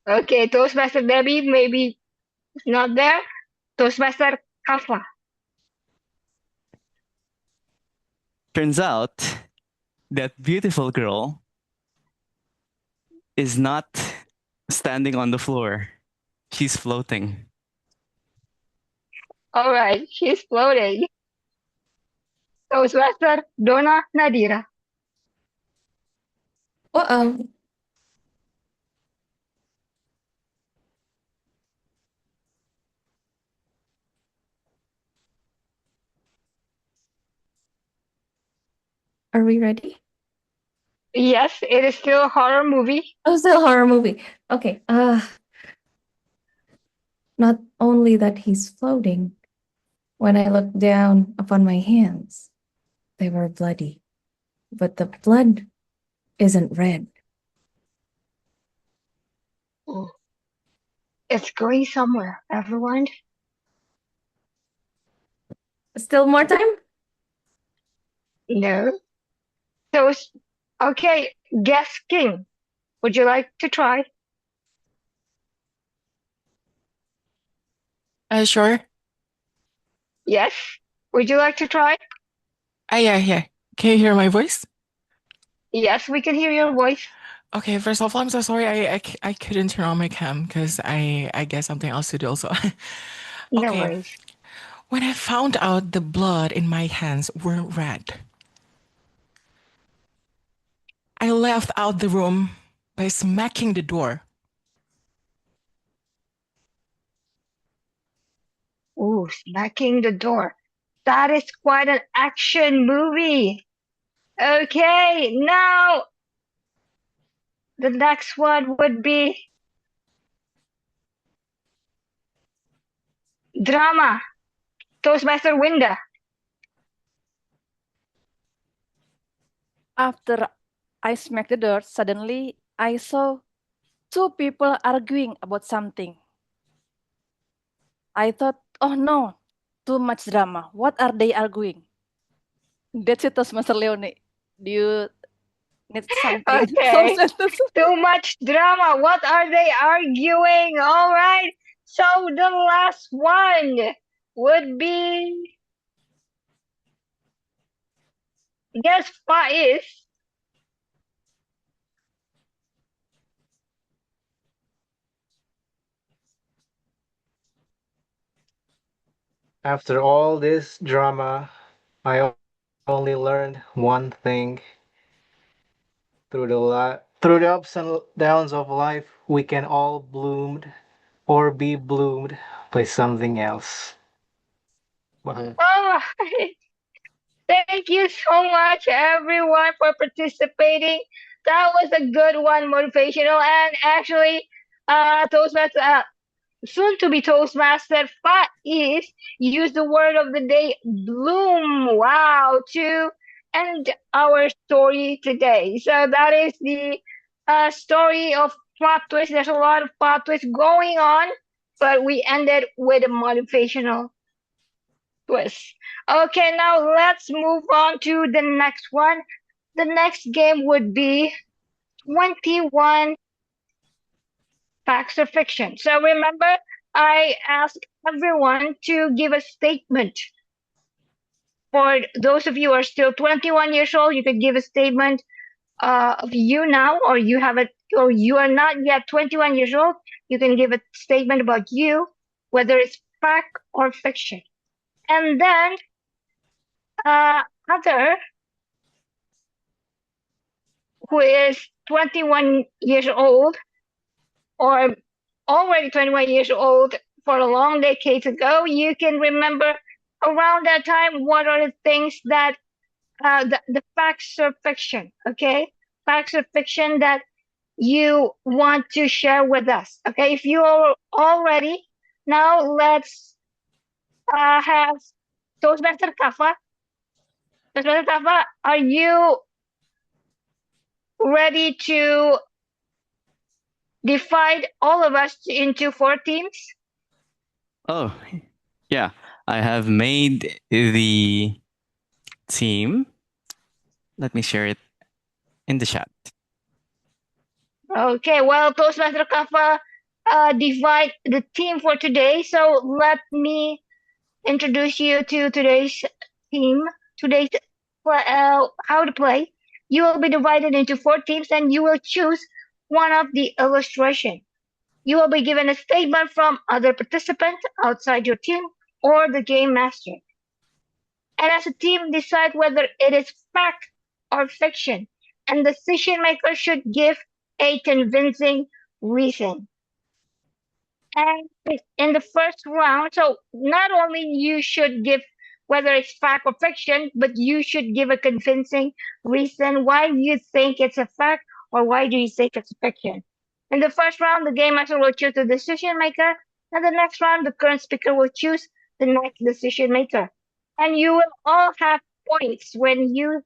Okay, Toastmaster Debbie maybe not there. Toastmaster Kafa. Turns out that beautiful girl is not standing on the floor. She's floating. All right, she's floating. Toastmaster Donna Nadira. Uh-oh. Are we ready? Yes, it is still a horror movie. Oh, still a horror movie. Okay. Not only that he's floating, when I looked down upon my hands, they were bloody. But the blood isn't red. Ooh. It's going somewhere, everyone. Still more time? No. So, okay, guess king. Would you like to try? Sure. Yes. Would you like to try? Yeah. Can you hear my voice? Yes, we can hear your voice. Okay, first of all, I'm so sorry I couldn't turn on my cam because I get something else to do also. No Okay. worries. When I found out the blood in my hands weren't red, I left out the room by smacking the door. Ooh, smacking the door. That is quite an action movie. Okay, now the next one would be drama. Toastmaster Winda. After I smacked the door, suddenly I saw two people arguing about something. I thought, oh no, too much drama. What are they arguing? That's it, Toastmaster Leone. Do you need something? Okay. Too much drama. What are they arguing? All right. So the last one would be guess Faiz. After all this drama, I only learned one thing. Through the ups and downs of life, we can all bloom or be bloomed by something else. Wow. Oh, thank you so much, everyone, for participating. That was a good one, motivational, and actually, Toastmaster, soon to be Toastmaster Faiz used the word of the day, bloom. Wow, to end our story today. So that is the story of plot twist. There's a lot of plot twist going on, but we ended with a motivational twist. Okay, now let's move on to the next one. The next game would be 21 facts or fiction. So remember, I asked everyone to give a statement. For those of you who are still 21 years old, you could give a statement of you now, or you are not yet 21 years old. You can give a statement about you, whether it's fact or fiction. And then other who is 21 years old or already 21 years old for a long decades ago, you can remember around that time what are the things that the facts or fiction, okay? Facts or fiction that you want to share with us, okay? If you are all ready, now let's have Toastmaster Kafa. Toastmaster Kafa, are you ready to divide all of us into 4 teams? Oh, yeah. I have made the team. Let me share it in the chat. Okay, well, Toastmaster Kafa divide the team for today. So let me introduce you to today's team. Today's how to play. You will be divided into 4 teams, and you will choose one of the illustration. You will be given a statement from other participants outside your team or the game master. And as a team, decide whether it is fact or fiction, and the decision maker should give a convincing reason. And in the first round, so not only you should give whether it's fact or fiction, but you should give a convincing reason why you think it's a fact or why do you think it's fiction. In the first round, the game master will choose the decision maker, and the next round, the current speaker will choose the next decision maker. And you will all have points when you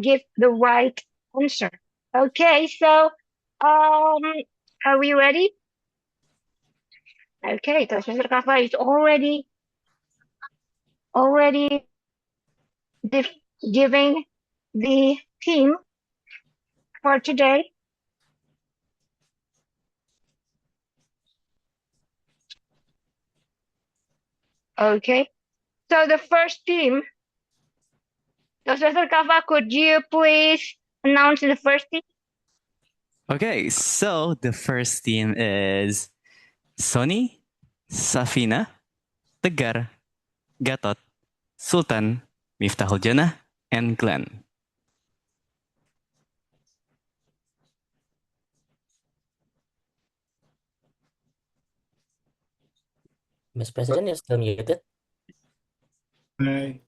give the right answer. Okay, so are we ready? Okay, Toastmaster Kappa is already giving the theme for today. Okay, so the first theme, Toastmaster Kappa, could you please announce the first theme? Okay, so the first team is Sony, Safina, Tegar, Gatot, Sultan, Miftahul Jannah, and Glenn. Mr. President, you're still muted. Hi.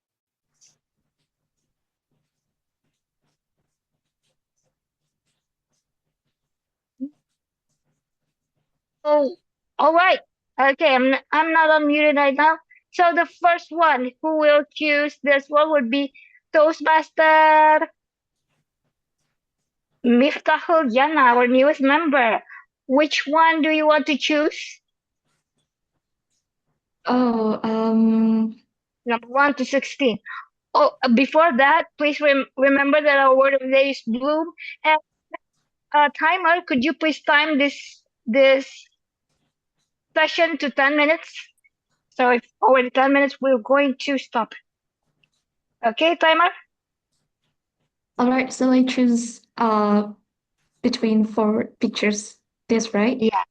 Oh, all right. Okay, I'm not unmuted right now. So the first one who will choose this one would be Toastmaster Miftahul Jannah, our newest member. Which one do you want to choose? Oh, Number 1 to 16. Oh, before that, please remember that our word of the day is bloom. And timer, could you please time this session to 10 minutes? So if over the 10 minutes, we're going to stop. Okay, timer? all right. So I choose between 4 pictures. This right? Yeah.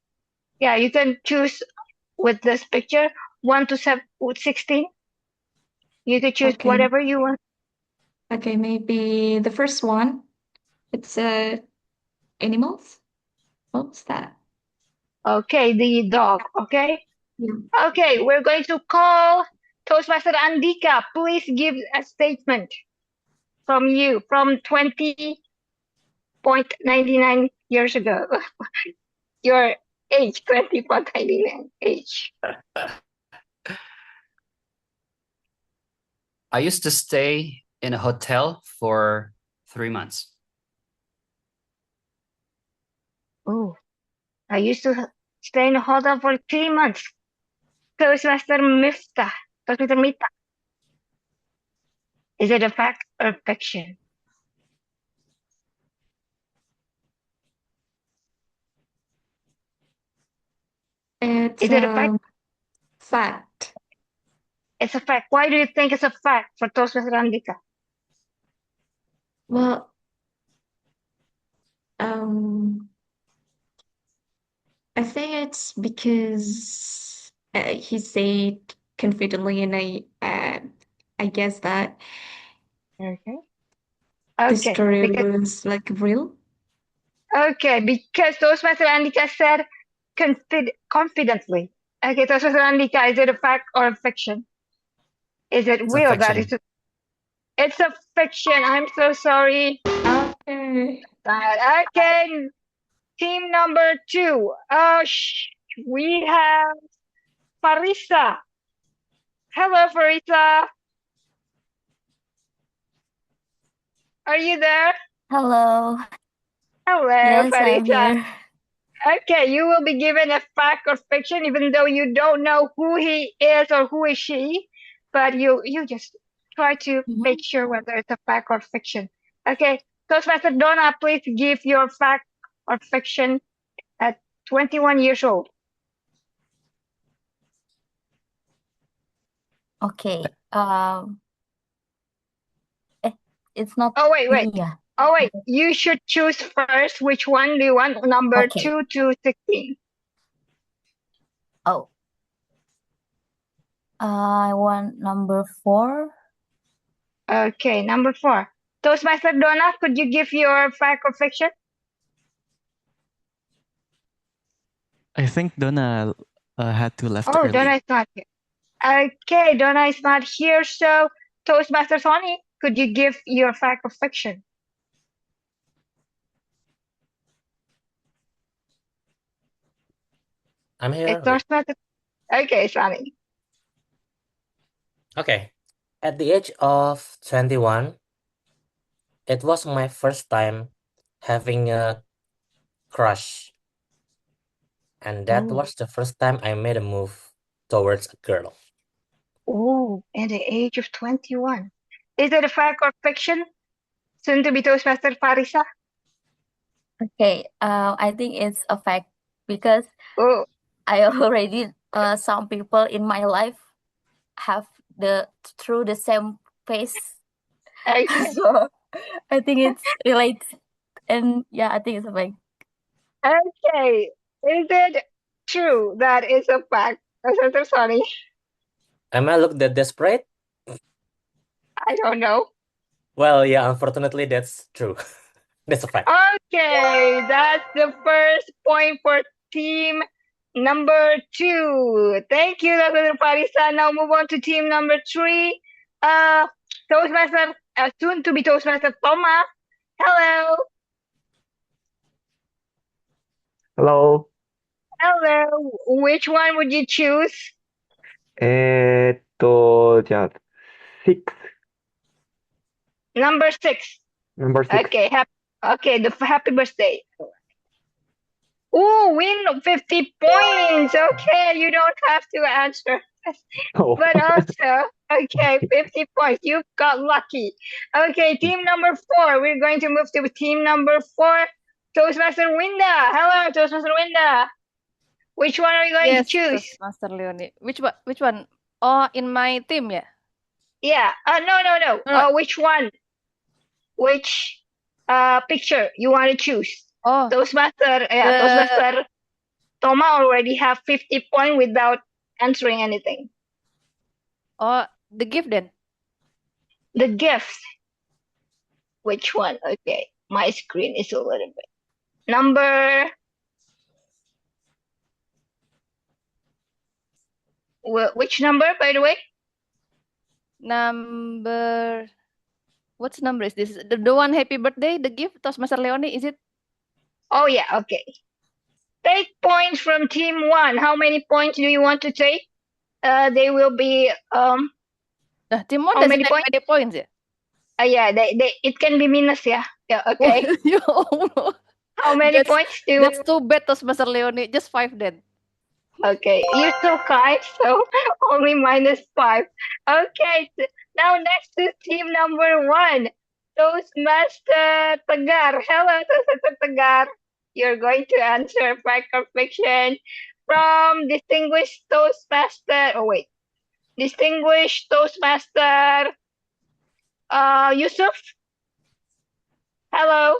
Yeah, you can choose with this picture 1 to 16. You can choose whatever you want. Okay, maybe the first one. It's animals. What's that? Okay, the dog. Okay. Yeah. Okay, we're going to call Toastmaster Andika. Please give a statement from you from 20.99 years ago. Your age, 20.99 age. I used to stay in a hotel for 3 months. Oh, I used to stay in a hotel for 3 months. Toastmaster Miftah. Toastmaster Mita. Is it a fact or fiction? It's Is it a fact? fact. It's a fact. Why do you think it's a fact for Toastmaster Andika? Well, I think it's because he said confidently, and I guess that Okay. the Okay. story was like real. Okay, because Toastmaster Andika said confidently. Okay, Toastmaster Andika, is it a fact or a fiction? Is it It's real a that fiction. it's a fiction? I'm so sorry. Okay. Okay, team number 2. We have Farisa. Hello, Farisa. Are you there? Hello. Hello, Yes, I'm Farisa. here. Okay, you will be given a fact or fiction, even though you don't know who he is or who is she, but you just try to make sure whether it's a fact or fiction. Okay, Toastmaster Donna, please give your fact or fiction at 21 years old. Okay. It's not Oh, wait. me, yeah. Oh, wait. You should choose first. Which one do you want? Number Okay. 2 to 16. Oh. I want number 4. Okay, number 4. Toastmaster Donna, could you give your fact or fiction? I think Donna had to left Oh, early. Donna is not here. Okay, Donna is not here. So, Toastmaster Sonny, could you give your fact or fiction? I'm here. Toastmaster. Okay, Sonny. Okay. At the age of 21, it was my first time having a crush. And that Ooh. was the first time I made a move towards a girl. Oh, at the age of 21. Is it a fact or fiction? Soon to be Toastmaster Farisa? Okay, I think it's a fact because Oh. I already some people in my life have through the same phase. Okay. So I think it's related, and yeah, I think it's a fact. Okay. Is it true that is a fact? Toastmaster Sonny? Am I look that desperate? I don't know. Well, yeah, unfortunately, that's true. That's a fact. Okay, that's the first point for team number 2. Thank you, Dr. Parisa. Now move on to team number 3. Toastmaster, soon to be Toastmaster Thomas. Hello. Hello. Hello. Which one would you choose? じゃあ、6. Number 6. Number 6. Okay, happy birthday. Ooh, win 50 points. Okay, you don't have to answer. Oh. But also, okay, 50 points. You got lucky. Okay, team number 4. We're going to move to team number 4. Toastmaster Winda. Hello, Toastmaster Winda. Which one are you going to choose? Toastmaster Leonie. Which one? Oh, in my team, yeah? Yeah. No. Which one? Which picture you want to choose? Oh. Toastmaster Toma already have 50 points without answering anything. Oh, the gift then. The gift. Which one? Okay, my screen is a little bit. Number. Which number, by the way? Number. What's number is this? The one happy birthday, the gift, Toastmaster Leonie, is it? Oh yeah, okay. Take points from team 1. How many points do you want to take? They will be team 1 how doesn't many have points? many points, yeah? Yeah, it can be minus, yeah. Yeah, okay. How many points do you That's too bad, Toastmaster Leonie. Just 5 then. Okay, you're so kind, so only -5. Okay, now next to team number 1, Toastmaster Tagar. Hello, Toastmaster Tagar. You're going to answer fact or fiction from distinguished Toastmaster. Oh wait, distinguished Toastmaster Yusuf. Hello.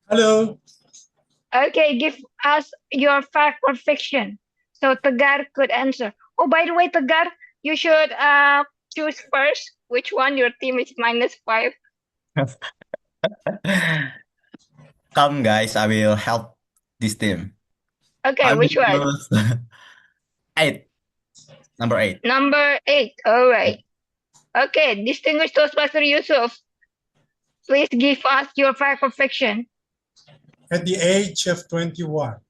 Hello. Okay, give us your fact or fiction. So Tagar could answer. Oh, by the way, Tagar, you should choose first which one your team is -5. Come, guys, I will help this team. Okay, I will which one? choose 8. Number 8. Number 8. All right. Okay, distinguished Toastmaster Yusuf, please give us your fact or fiction. At the age of 21,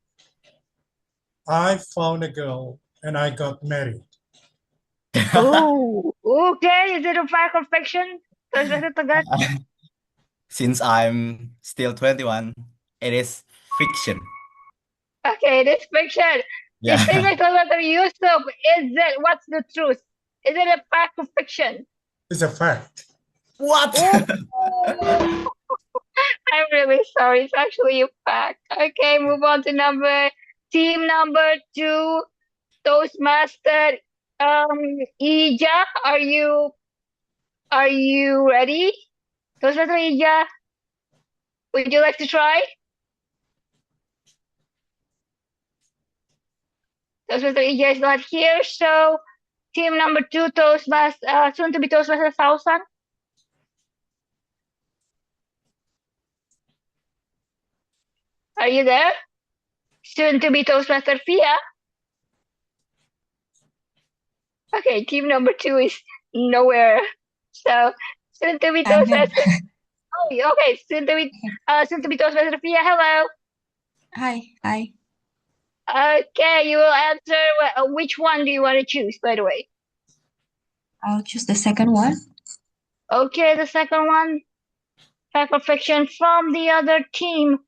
I found a girl and I got married. Oh, okay. Is it a fact or fiction? Toastmaster Tagar? Since I'm still 21, it is fiction. Okay, it is fiction. Yeah. Distinguished Toastmaster Yusuf, what's the truth? Is it a fact or fiction? It's a fact. What? Oh. I'm really sorry. It's actually a fact. Okay, move on to team number 2, Toastmaster Ija. Are you ready? Toastmaster Ija, would you like to try? Toastmaster Ija is not here, so team number 2, Toastmaster, soon to be Toastmaster Sausan. Are you there? Soon to be Toastmaster Fia. Okay, team number 2 is nowhere. So soon to be Toastmaster. Oh, okay, soon to be Toastmaster Fia. Hello. Hi. Okay, you will answer. Which one do you want to choose, by the way? I'll choose the second one. Okay, the second one. Fact or fiction from the other team.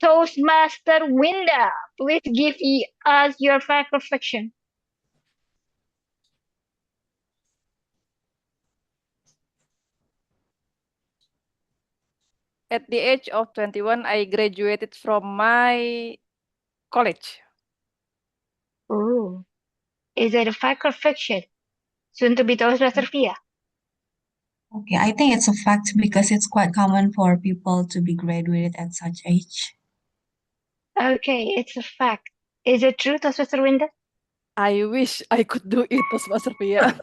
Toastmaster Winda, please give us your fact or fiction. At the age of 21, I graduated from my college. Ooh. Is it a fact or fiction? Soon to be Toastmaster Fia. Okay, I think it's a fact because it's quite common for people to be graduated at such age. Okay, it's a fact. Is it true, Toastmaster Winda? I wish I could do it, Toastmaster Fia.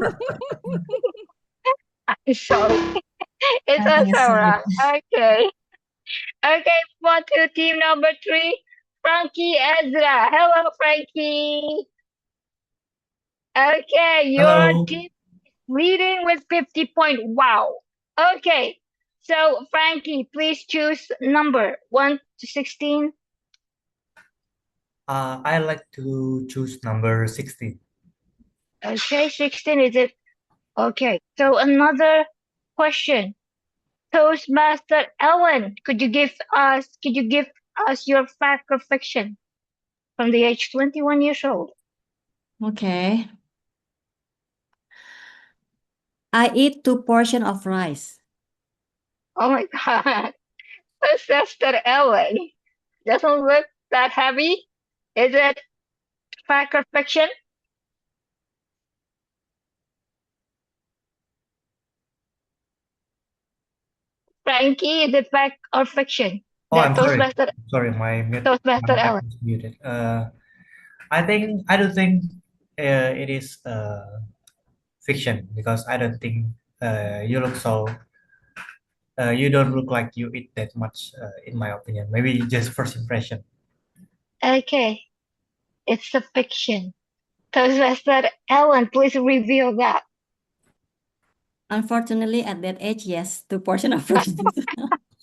I'm sorry. It's I think also it's wrong. Okay. Okay, move on to team number 3, Frankie Ezra. Hello, Frankie. Okay, your Hello. team is leading with 50 points. Wow. Okay, so Frankie, please choose number 1 to 16. I like to choose number 16. Okay, 16 is it? Okay, so another question. Toastmaster Ellen, could you give us your fact or fiction from the age 21 years old? Okay. I eat 2 portions of rice. Oh my god. Toastmaster Ellen. Doesn't look that heavy. Is it fact or fiction? Frankie, is it fact or fiction? Oh, That I'm sorry. Toastmaster Sorry, my Toastmaster mic Ellen. was muted. I don't think it is fiction because I don't think you look so. You don't look like you eat that much, in my opinion. Maybe just first impression. Okay, it's a fiction. Toastmaster Ellen, please reveal that. Unfortunately, at that age, yes, 2 portions of rice.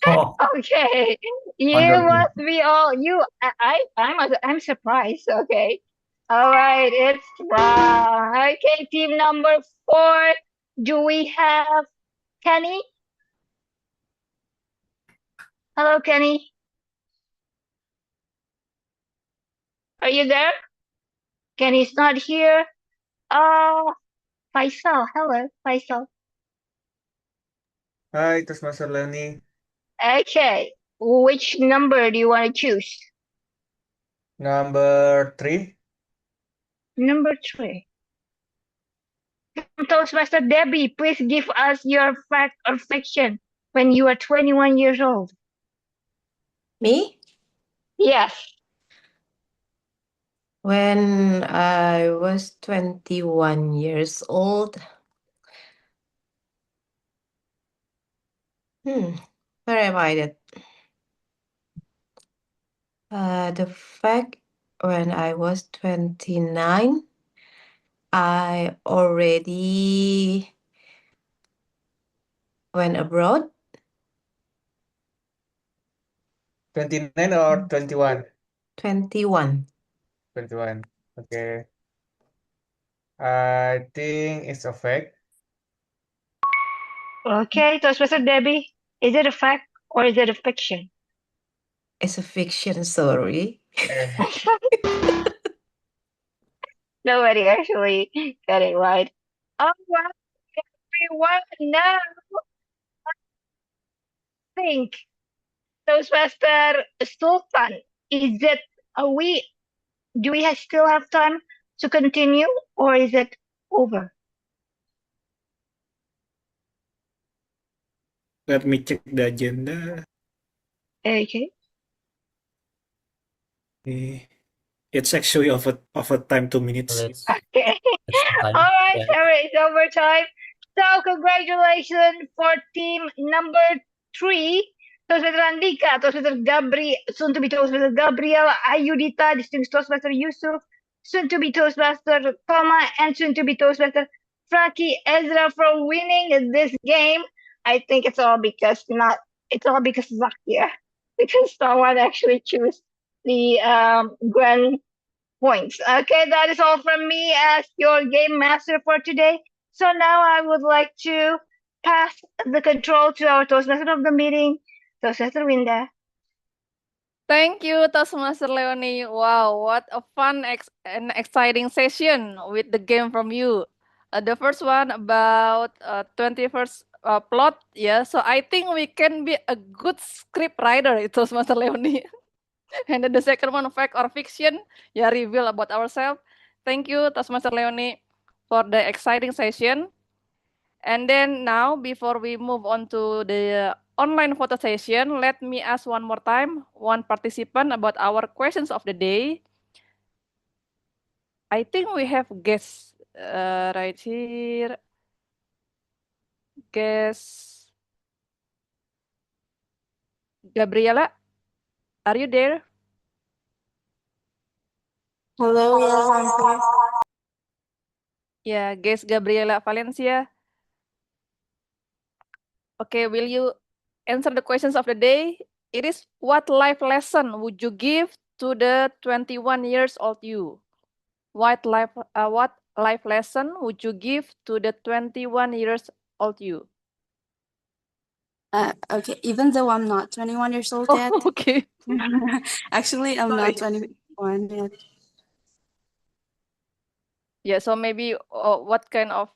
Oh, Okay, you wonderful. must be all you. I'm surprised. Okay, all right, it's wrong. Okay, team number 4. Do we have Kenny? Hello, Kenny. Are you there? Kenny's not here. Uh, Faisal. Hello, Faisal. Hi, Toastmaster Learning. Okay, which number do you want to choose? Number 3. Number 3. Toastmaster Debbie, please give us your fact or fiction when you are 21 years old. Me? Yes. When I was 21 years old, where am I that? The fact when I was 29, I already went abroad. 29 or 21? 21. 21. Okay. I think it's a fact. Okay, Toastmaster Debbie, is it a fact or is it a fiction? It's a fiction story. Nobody actually got it right. All right, everyone, now think. Toastmaster Sultan, is it, do we still have time to continue or is it over? Let me check the agenda. Okay. It's actually over time 2 minutes. Okay. Time. All right, it's overtime. So congratulations for team number 3. Toastmaster Andika, Toastmaster Gabriel, soon to be Toastmaster Gabriel, Ayudita, distinguished Toastmaster Yusuf, soon to be Toastmaster Toma, and soon to be Toastmaster Frankie Ezra for winning this game. I think it's all because Zakia, because someone actually choose the grand points. Okay, that is all from me as your game master for today. So now I would like to pass the control to our Toastmaster of the meeting, Toastmaster Winda. Thank you, Toastmaster Leonie. Wow, what a fun and exciting session with the game from you. The first one about 21st plot, yeah. So I think we can be a good script writer, Toastmaster Leonie. And then the second one, fact or fiction, yeah, reveal about ourselves. Thank you, Toastmaster Leonie, for the exciting session. And then now, before we move on to the online photo session, let me ask one more time, one participant about our questions of the day. I think we have guests right here. Guest Gabriela, are you there? Hello, yes, I'm here. Yeah, guest Gabriela Valencia. Okay, will you answer the questions of the day? It is, what life lesson would you give to the 21 years old you? What life lesson would you give to the 21 years old you? Okay, even though I'm not 21 years old yet. Okay. Actually, I'm not 21 yet. Yeah, so maybe what kind of,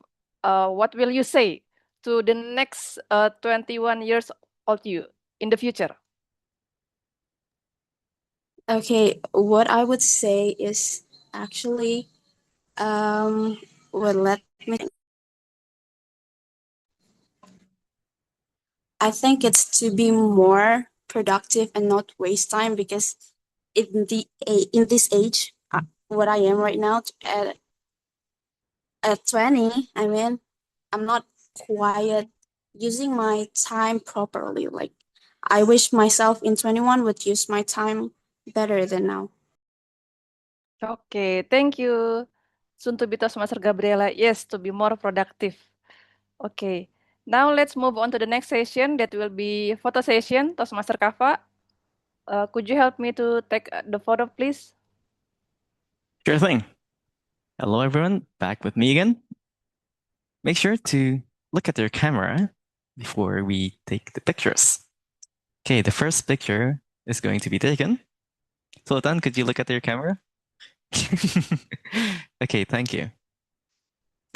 what will you say to the next 21 years old you in the future? Okay, what I would say is actually, well, let me. I think it's to be more productive and not waste time, because in this age, what I am right now at 20, I mean, I'm not quite using my time properly. Like, I wish myself in 21 would use my time better than now. Okay, thank you. Soon to be Toastmaster Gabriela. Yes, to be more productive. Okay, now let's move on to the next session. That will be photo session. Toastmaster Kava, could you help me to take the photo, please? Sure thing. Hello, everyone. Back with me again. Make sure to look at your camera before we take the pictures. Okay, the first picture is going to be taken. Sultan, could you look at your camera? Okay, thank you.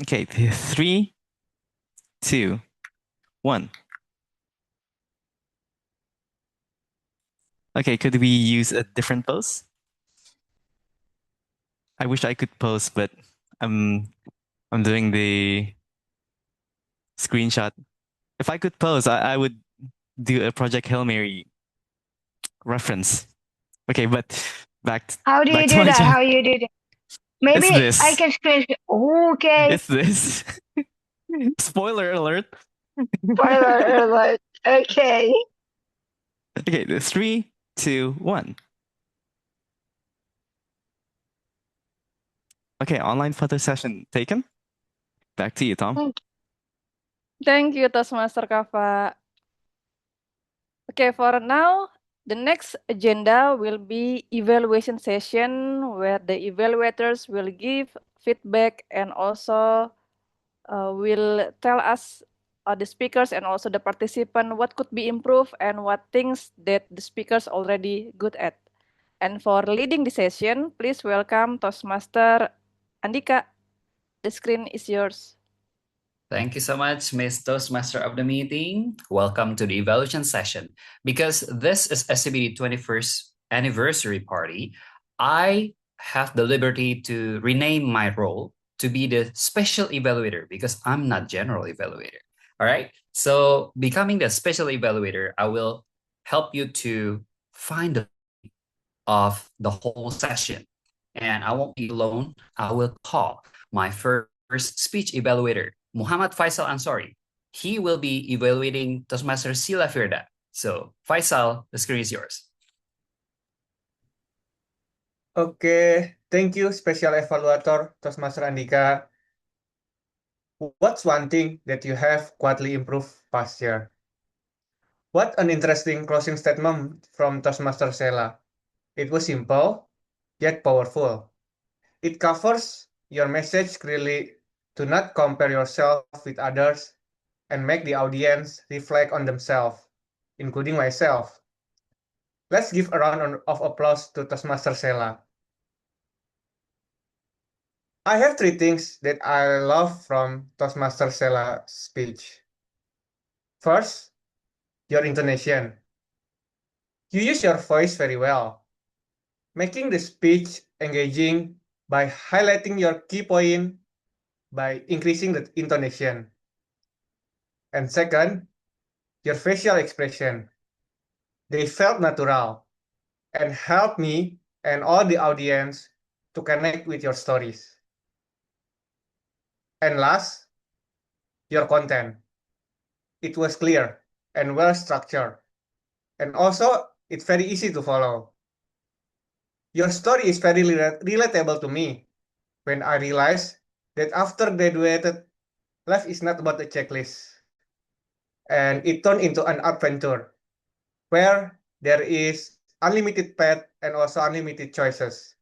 Okay, 3, 2, 1. Okay, could we use a different pose? I wish I could pose, but I'm doing the screenshot. If I could pose, I would do a Project Hail Mary reference. Okay, but How do you back to do my that? job. How you do that? Maybe It's this. I can screen. Okay. It's this. Spoiler alert. Spoiler alert. Okay. Okay, 3, 2, 1. Okay, online photo session taken. Back to you, Tom. Thank you, Toastmaster Kava. Okay, for now, the next agenda will be evaluation session where the evaluators will give feedback and also will tell us, the speakers and also the participant, what could be improved and what things that the speakers already good at. And for leading the session, please welcome Toastmaster Andika. The screen is yours. Thank you so much, Ms. Toastmaster of the meeting. Welcome to the evaluation session. Because this is SCBD 21st anniversary party, I have the liberty to rename my role to be the special evaluator because I'm not general evaluator. All right. So becoming the special evaluator, I will help you to find the of the whole session. And I won't be alone. I will call my first speech evaluator, Muhammad Faisal Ansari. He will be evaluating Toastmaster Sila Firda. So, Faisal, the screen is yours. Okay, thank you, Special Evaluator Toastmaster Andika. What's one thing that you have quietly improved past year? What an interesting closing statement from Toastmaster Sela. It was simple, yet powerful. It covers your message clearly to not compare yourself with others and make the audience reflect on themselves, including myself. Let's give a round of applause to Toastmaster Sela. I have three things that I love from Toastmaster Sela's speech. First, your intonation. You use your voice very well, making the speech engaging by highlighting your key point by increasing the intonation. And second, your facial expression. They felt natural and helped me and all the audience to connect with your stories. And last, your content. It was clear and well structured. And also, it's very easy to follow. Your story is very relatable to me when I realized that after graduated, life is not about a checklist. And it turned into an adventure where there is unlimited path and also unlimited choices.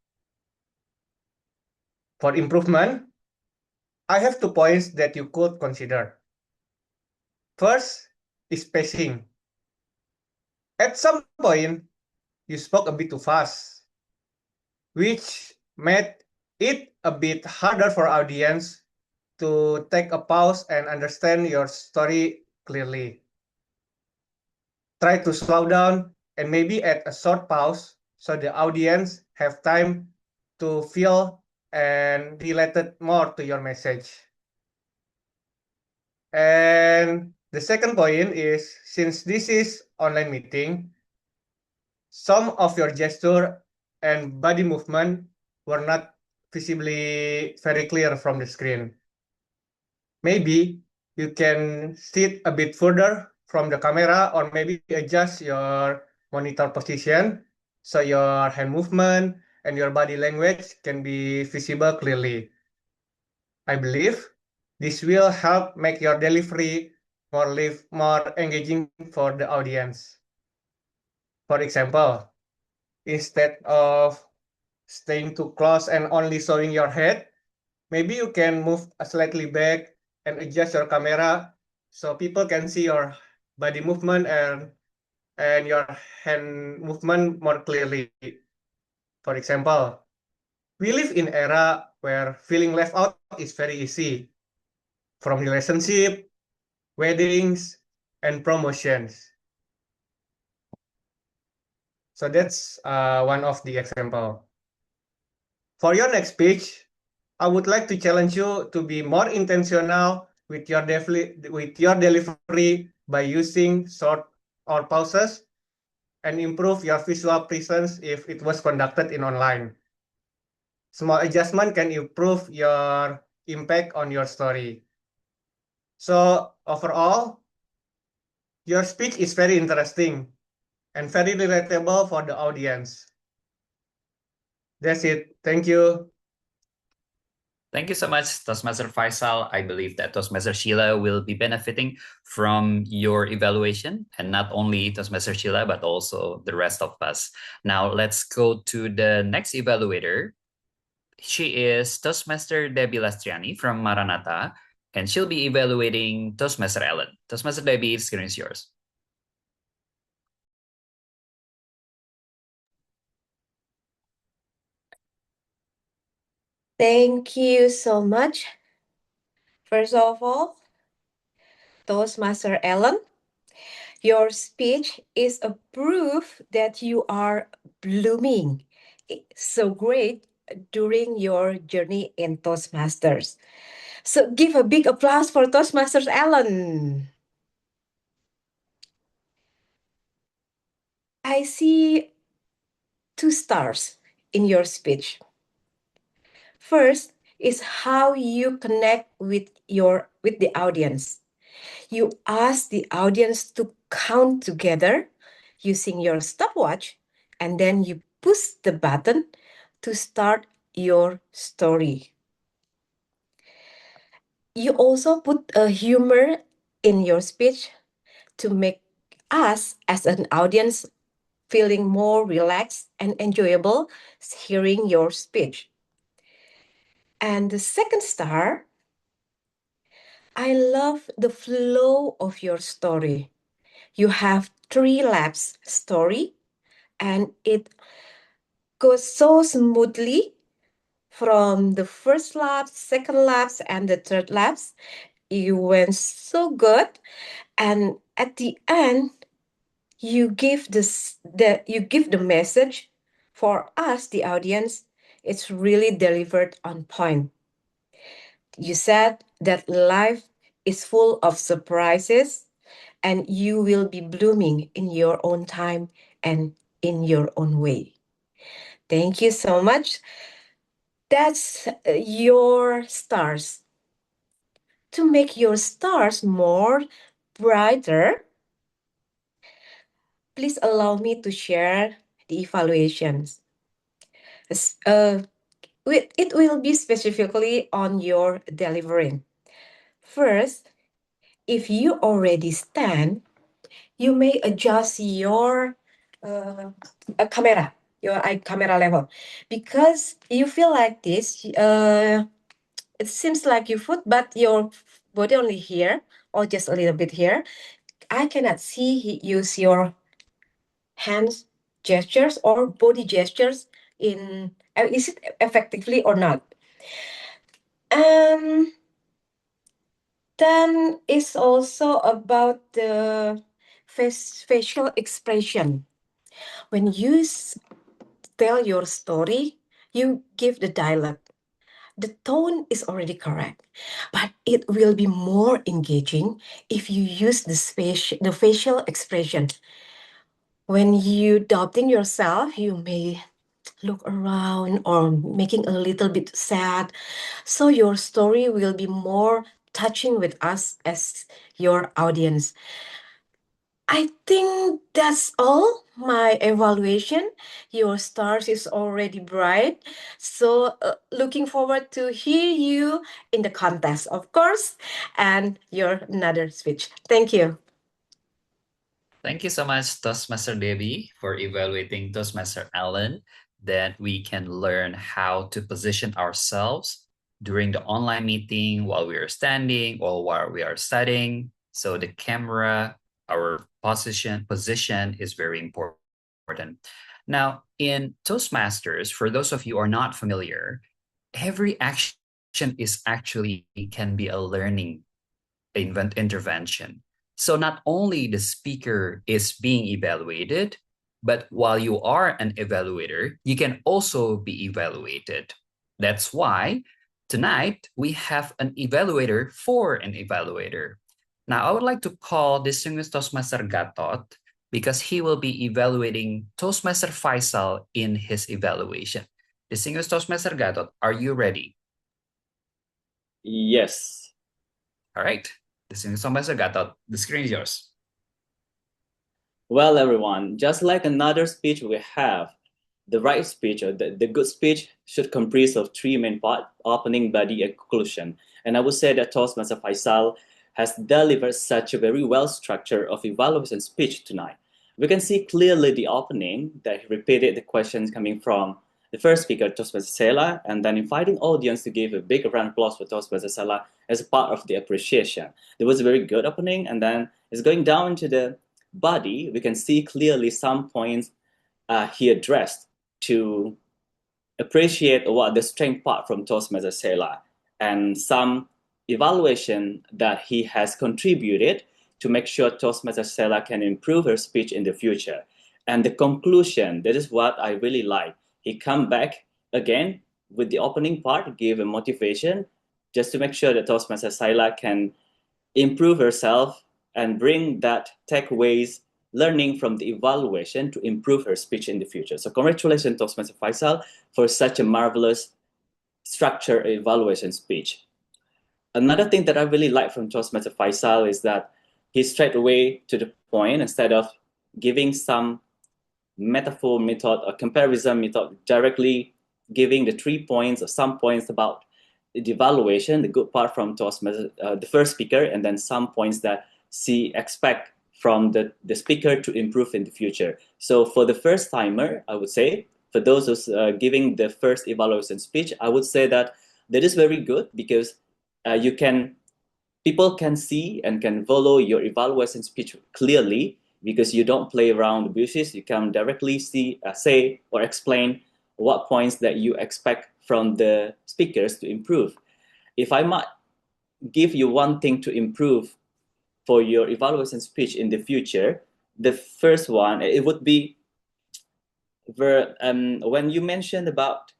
For improvement, I have 2 points that you could consider. First is pacing. At some point, you spoke a bit too fast, which made it a bit harder for audience to take a pause and understand your story clearly. Try to slow down and maybe add a short pause so the audience have time to feel and related more to your message. And the second point is, since this is online meeting, some of your gesture and body movement were not visibly very clear from the screen. Maybe you can sit a bit further from the camera or maybe adjust your monitor position so your hand movement and your body language can be visible clearly. I believe this will help make your delivery more engaging for the audience. For example, instead of staying too close and only showing your head, maybe you can move slightly back and adjust your camera so people can see your body movement and your hand movement more clearly. For example, we live in era where feeling left out is very easy, from relationship, weddings, and promotions. So that's one of the example. For your next speech, I would like to challenge you to be more intentional with your delivery by using short or pauses and improve your visual presence if it was conducted in online. Small adjustment can improve your impact on your story. So overall, your speech is very interesting and very relatable for the audience. That's it. Thank you. Thank you so much, Toastmaster Faisal. I believe that Toastmaster Sheila will be benefiting from your evaluation, and not only Toastmaster Sheila, but also the rest of us. Now, let's go to the next evaluator. She is Toastmaster Debbie Lastriani from Maranatha, and she'll be evaluating Toastmaster Ellen. Toastmaster Debbie, the screen is yours. Thank you so much. First of all, Toastmaster Ellen, your speech is a proof that you are blooming so great during your journey in Toastmasters. So give a big applause for Toastmasters Ellen. I see 2 stars in your speech. First is how you connect with the audience. You ask the audience to count together using your stopwatch, and then you push the button to start your story. You also put a humor in your speech to make us as an audience feeling more relaxed and enjoyable hearing your speech. And the second star, I love the flow of your story. You have 3 laps story, and it goes so smoothly from the first lap, second laps, and the third laps. You went so good, and at the end, you give the message for us, the audience. It's really delivered on point. You said that life is full of surprises, and you will be blooming in your own time and in your own way. Thank you so much. That's your stars. To make your stars more brighter, please allow me to share the evaluations. It will be specifically on your delivering. First, if you already stand, you may adjust your camera, your eye camera level, because you feel like this. It seems like your foot, but your body only here, or just a little bit here. I cannot see use your hands gestures or body gestures in. Is it effectively or not? Then it's also about the facial expression. When you tell your story, you give the dialogue. The tone is already correct, but it will be more engaging if you use the facial expression. When you doubting yourself, you may look around or making a little bit sad. So your story will be more touching with us as your audience. I think that's all my evaluation. Your stars is already bright. So looking forward to hear you in the contest, of course, and your another speech. Thank you. Thank you so much, Toastmaster Debbie, for evaluating Toastmaster Alan, that we can learn how to position ourselves during the online meeting while we are standing or while we are studying. So the camera, our position is very important. Now, in Toastmasters, for those of you who are not familiar, every action is actually can be a learning intervention. So not only the speaker is being evaluated, but while you are an evaluator, you can also be evaluated. That's why tonight we have an evaluator for an evaluator. Now, I would like to call distinguished Toastmaster Gatot because he will be evaluating Toastmaster Faisal in his evaluation. Distinguished Toastmaster Gatot, are you ready? Yes. All right. Distinguished Toastmaster Gatot, the screen is yours. Well, everyone, just like another speech we have, the right speech or the good speech should comprise of 3 main parts: opening, body, and conclusion. And I would say that Toastmaster Faisal has delivered such a very well structured of evaluation speech tonight. We can see clearly the opening that he repeated the questions coming from the first speaker, Toastmaster Sela, and then inviting audience to give a big round of applause for Toastmaster Sela as a part of the appreciation. There was a very good opening, and then it's going down into the body. We can see clearly some points he addressed to appreciate what the strength part from Toastmaster Sela and some evaluation that he has contributed to make sure Toastmaster Sela can improve her speech in the future. And the conclusion, that is what I really like. He come back again with the opening part, give a motivation just to make sure that Toastmaster Sela can improve herself and bring that takeaways learning from the evaluation to improve her speech in the future. So congratulations, Toastmaster Faisal, for such a marvelous structured evaluation speech. Another thing that I really like from Toastmaster Faisal is that he's straight away to the point instead of giving some metaphor method or comparison method, directly giving the 3 points or some points about the evaluation, the good part from Toastmaster, the first speaker, and then some points that she expect from the speaker to improve in the future. So for the first timer, I would say, for those who's giving the first evaluation speech, I would say that is very good because people can see and can follow your evaluation speech clearly because you don't play around the bushes. You can directly say or explain what points that you expect from the speakers to improve. If I might give you one thing to improve for your evaluation speech in the future, the first one, it would be when you mentioned about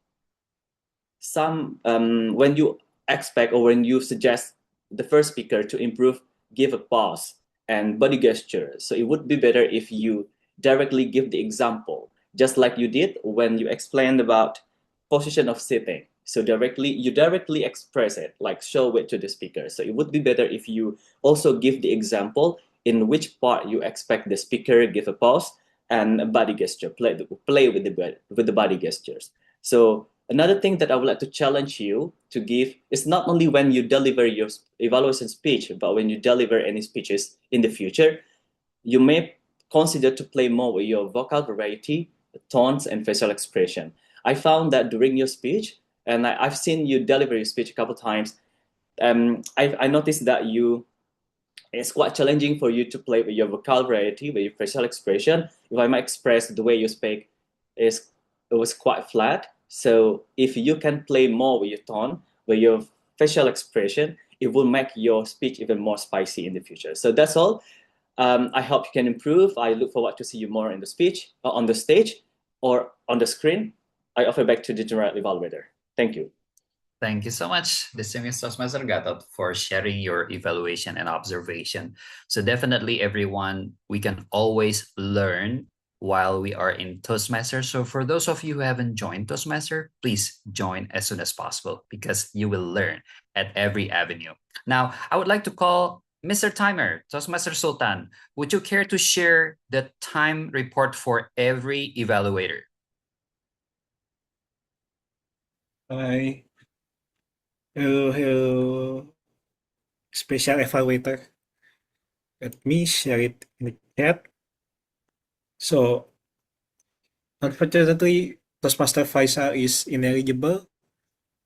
when you expect or when you suggest the first speaker to improve, give a pause and body gesture. So it would be better if you directly give the example, just like you did when you explained about position of sitting. So you directly express it, like show it to the speaker. So it would be better if you also give the example in which part you expect the speaker give a pause and a body gesture, play with the body gestures. So another thing that I would like to challenge you to give is not only when you deliver your evaluation speech, but when you deliver any speeches in the future, you may consider to play more with your vocal variety, tones, and facial expression. I found that during your speech, and I've seen you deliver your speech a couple times, I noticed that it's quite challenging for you to play with your vocal variety, with your facial expression. If I might express, the way you speak it was quite flat. So if you can play more with your tone, with your facial expression, it will make your speech even more spicy in the future. So that's all. I hope you can improve. I look forward to see you more in the speech, on the stage, or on the screen. I offer back to the general evaluator. Thank you. Thank you so much, distinguished Toastmaster Gatot, for sharing your evaluation and observation. So definitely, everyone, we can always learn while we are in Toastmasters. So for those of you who haven't joined Toastmaster, please join as soon as possible because you will learn at every avenue. Now, I would like to call Mr. Timer, Toastmaster Sultan. Would you care to share the time report for every evaluator? Hi. Hello, special evaluator. Let me share it in the chat. So, unfortunately, Toastmaster Faisal is ineligible.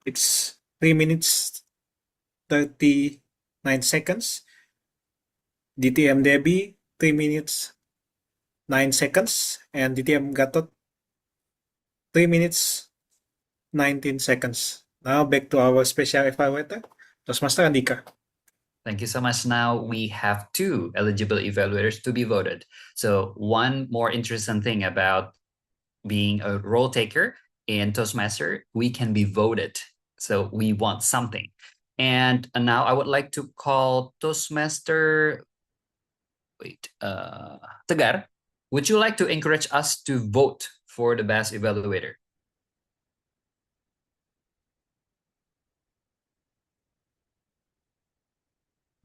It's 3 minutes 39 seconds. DTM Debbie, 3 minutes 9 seconds. And DTM Gatot, 3 minutes 19 seconds. Now back to our special evaluator, Toastmaster Andika. Thank you so much. Now we have 2 eligible evaluators to be voted. So one more interesting thing about being a role taker in Toastmaster, we can be voted. So we want something. And now I would like to call Toastmaster, Tegar. Would you like to encourage us to vote for the best evaluator?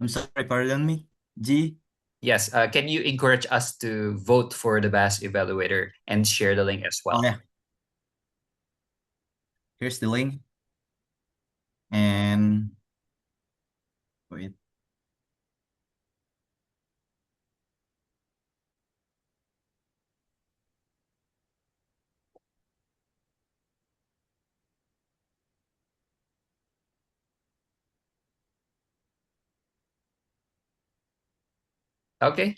I'm sorry, pardon me. G. Yes, can you encourage us to vote for the best evaluator and share the link as well? Oh, yeah. Here's the link. And wait. Okay,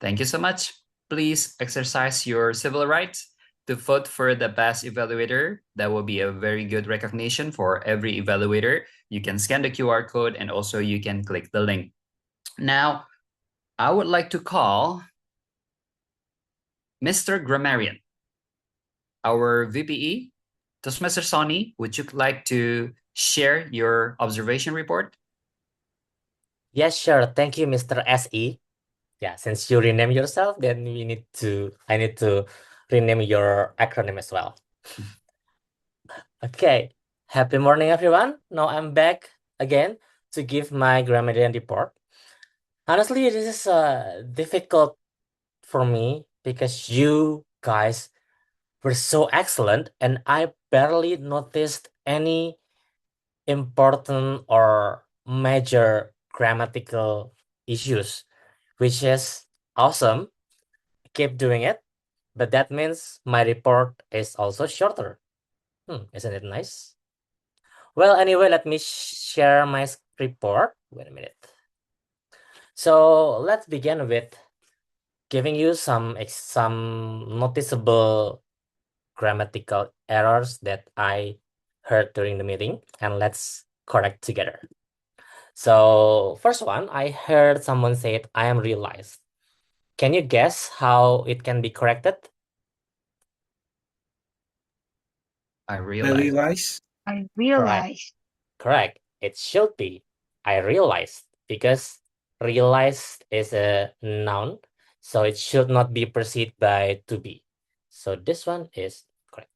thank you so much. Please exercise your civil rights to vote for the best evaluator. That will be a very good recognition for every evaluator. You can scan the QR code and also you can click the link. Now, I would like to call Mr. Grammarian, our VPE. Toastmaster Sonny, would you like to share your observation report? Yes, sure. Thank you, Mr. SE. Yeah, since you rename yourself, then I need to rename your acronym as well. Okay, happy morning, everyone. Now I'm back again to give my grammarian report. Honestly, this is difficult for me because you guys were so excellent and I barely noticed any important or major grammatical issues, which is awesome. Keep doing it, but that means my report is also shorter. Isn't it nice? Well, anyway, let me share my report. Wait a minute. So let's begin with giving you some noticeable grammatical errors that I heard during the meeting, and let's correct together. So first one, I heard someone say it, I am realized. Can you guess how it can be corrected? I I realize. realize. I realize. Correct. It should be I realized because realized is a noun, so it should not be preceded by to be. So this one is correct.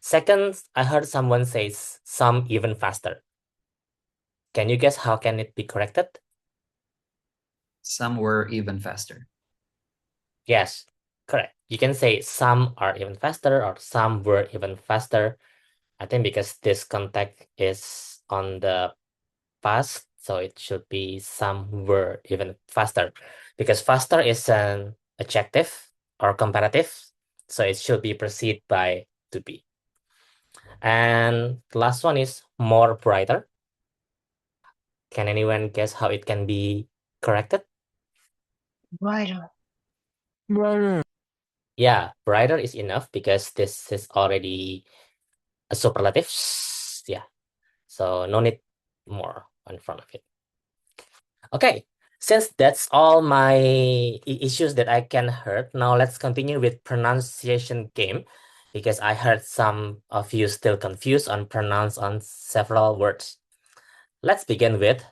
Second, I heard someone say some even faster. Can you guess how can it be corrected? Some were even faster. Yes, correct. You can say some are even faster or some were even faster. I think because this context is on the past, so it should be some were even faster. Because faster is an adjective or comparative, so it should be preceded by to be. And the last one is more brighter. Can anyone guess how it can be corrected? Brighter. Yeah, brighter is enough because this is already a superlative. Yeah, so no need more in front of it. Okay, since that's all my issues that I can heard, now let's continue with pronunciation game because I heard some of you still confused on pronounce on several words. Let's begin with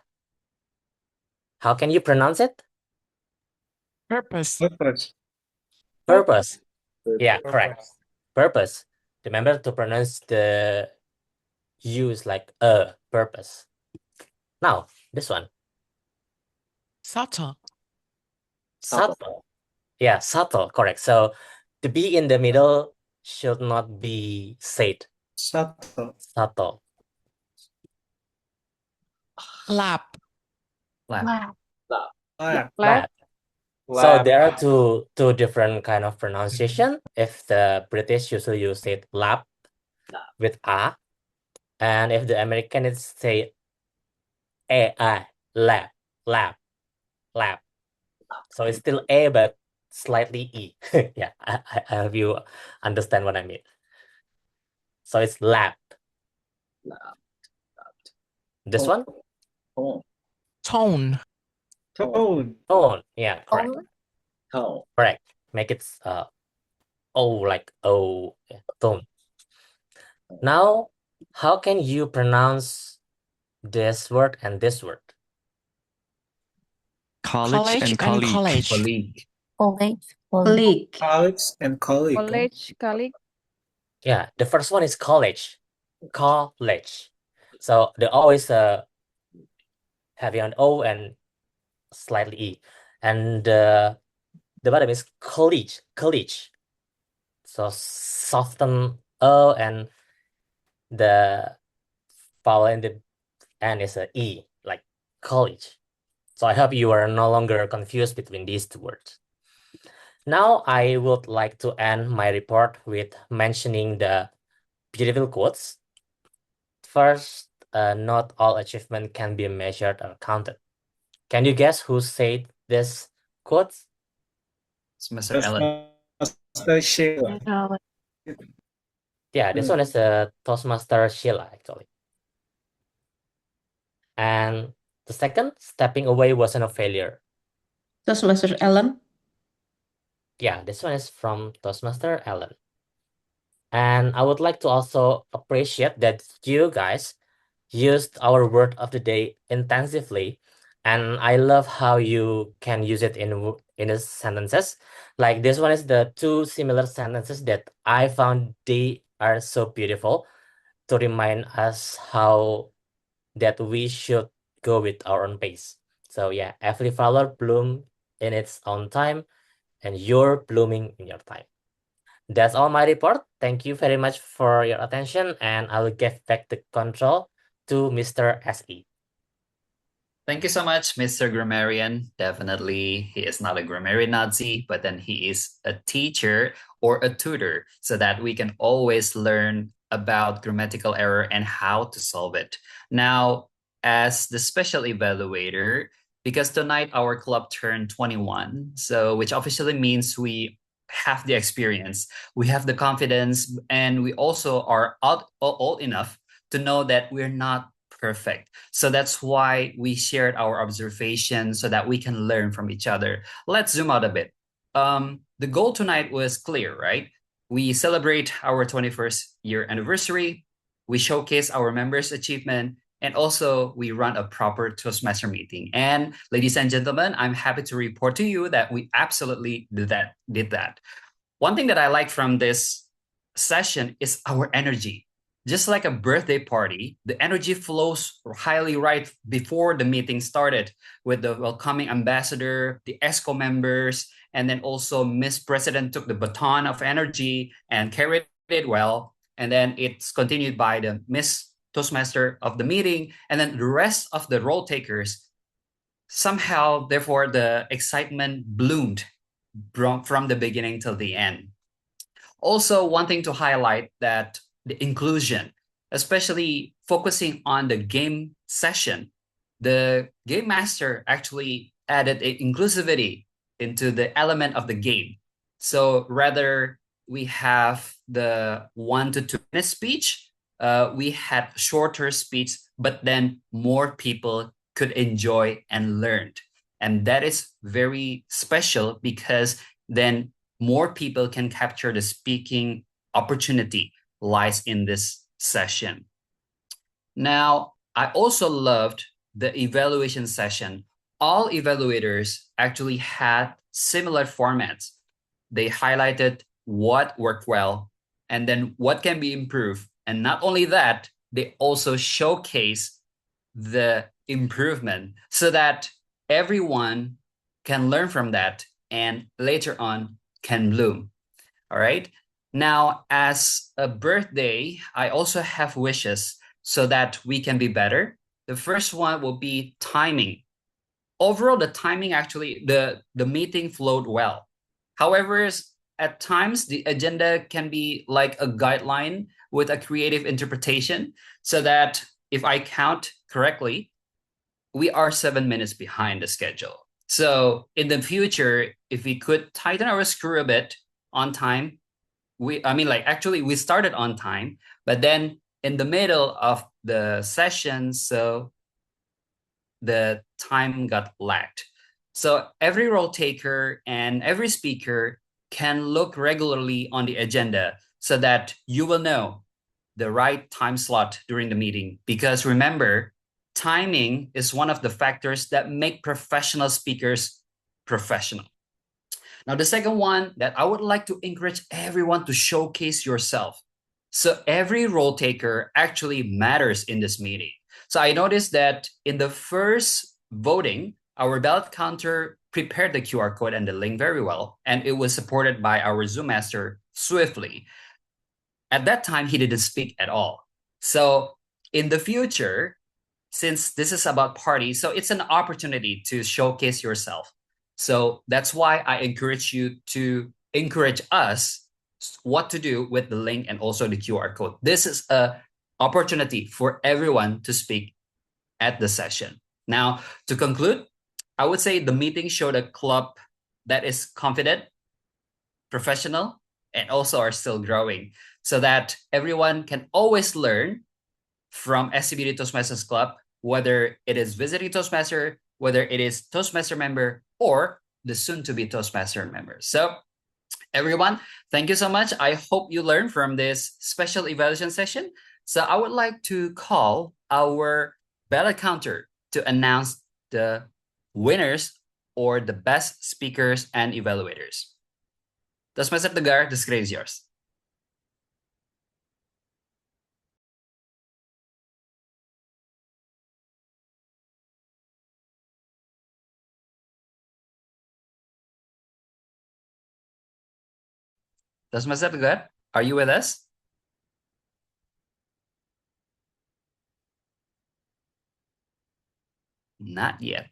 how can you pronounce it? Purpose. Purpose. Purpose. Yeah, correct. Purpose. Remember to pronounce the use like a purpose. Now, this one. Subtle. Subtle. Yeah, subtle, correct. So the B in the middle should not be said. Subtle. Subtle. Lap. Lap. Lap. Lap. So there are two different kind of pronunciation. If the British usually use it lap with a, and if the American is say a lap, lap, lap. So it's still a but slightly e. Yeah, I hope you understand what I mean. So it's lap. This one? Tone. Tone. Tone. Yeah, correct. Tone. Correct. Make it O like O. Yeah, tone. Now, how can you pronounce this word and this word? College and colleague. Colleague. Colleague. College and colleague. College, colleague. Yeah, the first one is college. College. So they always heavy on O and slightly E. And the bottom is college. College. So soften O and the vowel in the end is a E, like college. So I hope you are no longer confused between these two words. Now I would like to end my report with mentioning the beautiful quotes. First, not all achievement can be measured or counted. Can you guess who said this quotes? It's Mr. Ellen. Master Sheila. Yeah, this one is a Toastmaster Sheila, actually. And the second, stepping away wasn't a failure. Toastmaster Ellen. Yeah, this one is from Toastmaster Ellen. And I would like to also appreciate that you guys used our word of the day intensively And I love how you can use it in a sentences. Like this one is the two similar sentences that I found they are so beautiful to remind us how that we should go with our own pace. So yeah, every flower bloom in its own time, and you're blooming in your time. That's all my report. Thank you very much for your attention, and I will give back the control to Mr. SE. Thank you so much, Mr. Grammarian. Definitely, he is not a grammarian Nazi, but then he is a teacher or a tutor so that we can always learn about grammatical error and how to solve it. Now, as the special evaluator, because tonight our club turned 21, so which officially means we have the experience, we have the confidence, and we also are old enough to know that we're not perfect. So that's why we shared our observations so that we can learn from each other. Let's zoom out a bit. The goal tonight was clear, right? We celebrate our 21st year anniversary, we showcase our members' achievement, and also we run a proper Toastmaster meeting. And ladies and gentlemen, I'm happy to report to you that we absolutely did that. One thing that I like from this session is our energy. Just like a birthday party, the energy flows highly right before the meeting started with the welcoming ambassador, the ESCO members, and then also Miss President took the baton of energy and carried it well. And then it's continued by the Miss Toastmaster of the meeting, and then the rest of the role takers. Somehow, therefore, the excitement bloomed from the beginning till the end. Also, one thing to highlight that the inclusion, especially focusing on the game session, the game master actually added inclusivity into the element of the game. So rather we have the 1 to 2 minute speech, we had shorter speech, but then more people could enjoy and learn. And that is very special because then more people can capture the speaking opportunity lies in this session. Now, I also loved the evaluation session. All evaluators actually had similar formats. They highlighted what worked well and then what can be improved. And not only that, they also showcase the improvement so that everyone can learn from that and later on can bloom. All right. Now, as a birthday, I also have wishes so that we can be better. The first one will be timing. Overall, the timing actually, the meeting flowed well. However, at times, the agenda can be like a guideline with a creative interpretation so that if I count correctly, we are 7 minutes behind the schedule. So in the future, if we could tighten our screw a bit on time, we started on time, but then in the middle of the session, so the time got lagged. So every role taker and every speaker can look regularly on the agenda so that you will know the right time slot during the meeting. Because remember, timing is one of the factors that make professional speakers professional. Now, the second one that I would like to encourage everyone to showcase yourself. So every role taker actually matters in this meeting. So I noticed that in the first voting, our ballot counter prepared the QR code and the link very well, and it was supported by our Zoom master swiftly. At that time, he didn't speak at all. So in the future, since this is about parties, so it's an opportunity to showcase yourself. So that's why I encourage you to encourage us what to do with the link and also the QR code. This is an opportunity for everyone to speak at the session. Now, to conclude, I would say the meeting showed a club that is confident, professional, and also are still growing so that everyone can always learn from SCBD Toastmasters Club, whether it is visiting Toastmaster, whether it is Toastmaster member, or the soon-to-be Toastmaster member. So everyone, thank you so much. I hope you learned from this special evaluation session. So I would like to call our ballot counter to announce the winners or the best speakers and evaluators. Toastmaster Tegar, the screen is yours. Toastmaster Tegar, are you with us? Not yet.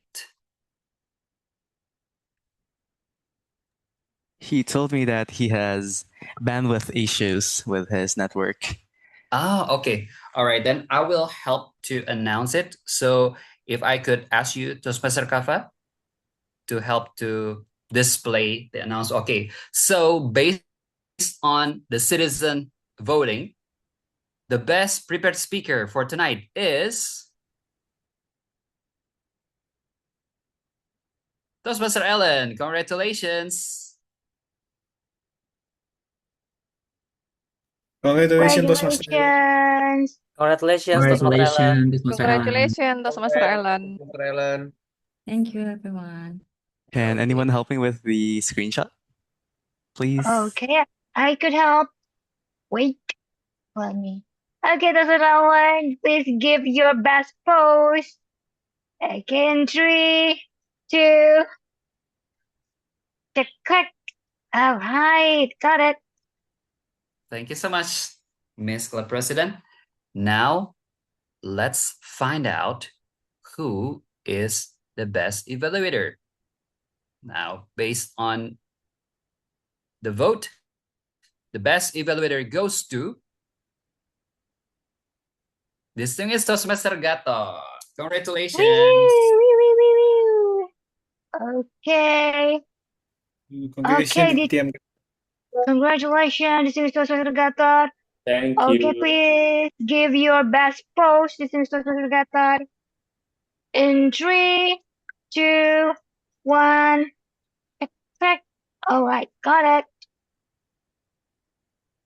He told me that he has bandwidth issues with his network. Okay. All right, then I will help to announce it. So if I could ask you, Toastmaster Kafa, to help to display the announcement. Okay, so based on the citizen voting, the best prepared speaker for tonight is Toastmaster Ellen. Congratulations. Congratulations, Toastmaster. Congratulations. Congratulations, Toastmaster Ellen. Congratulations, Toastmaster Ellen. Toastmaster Ellen. Thank you, everyone. Can anyone help me with the screenshot, please? Okay, I could help. Wait, let me. Okay, Toastmaster Ellen, please give your best pose. Okay, in 3, 2, click. All right, got it. Thank you so much, Miss Club President. Now, let's find out who is the best evaluator. Now, based on the vote, the best evaluator goes to distinguished Toastmaster Gato. Congratulations. Okay. Congratulations, Congratulations, distinguished Toastmaster Gatot. Thank Okay, you. please give your best pose, distinguished Toastmaster Gatot. In 3, 2, 1, click. All right, got it.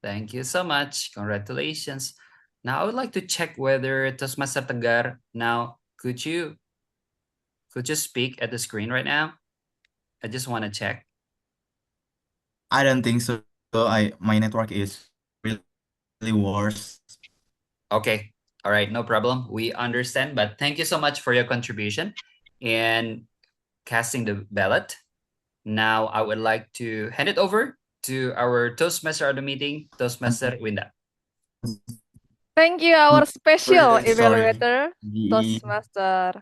Thank you so much. Congratulations. Now I would like to check whether Toastmaster Tegar, now could you speak at the screen right now? I just want to check. I don't think so. My network is really worse. Okay. All right, no problem. We understand, but thank you so much for your contribution and casting the ballot. Now I would like to hand it over to our Toastmaster of the meeting, Toastmaster Winda. Thank you, our special Sorry. evaluator, Toastmaster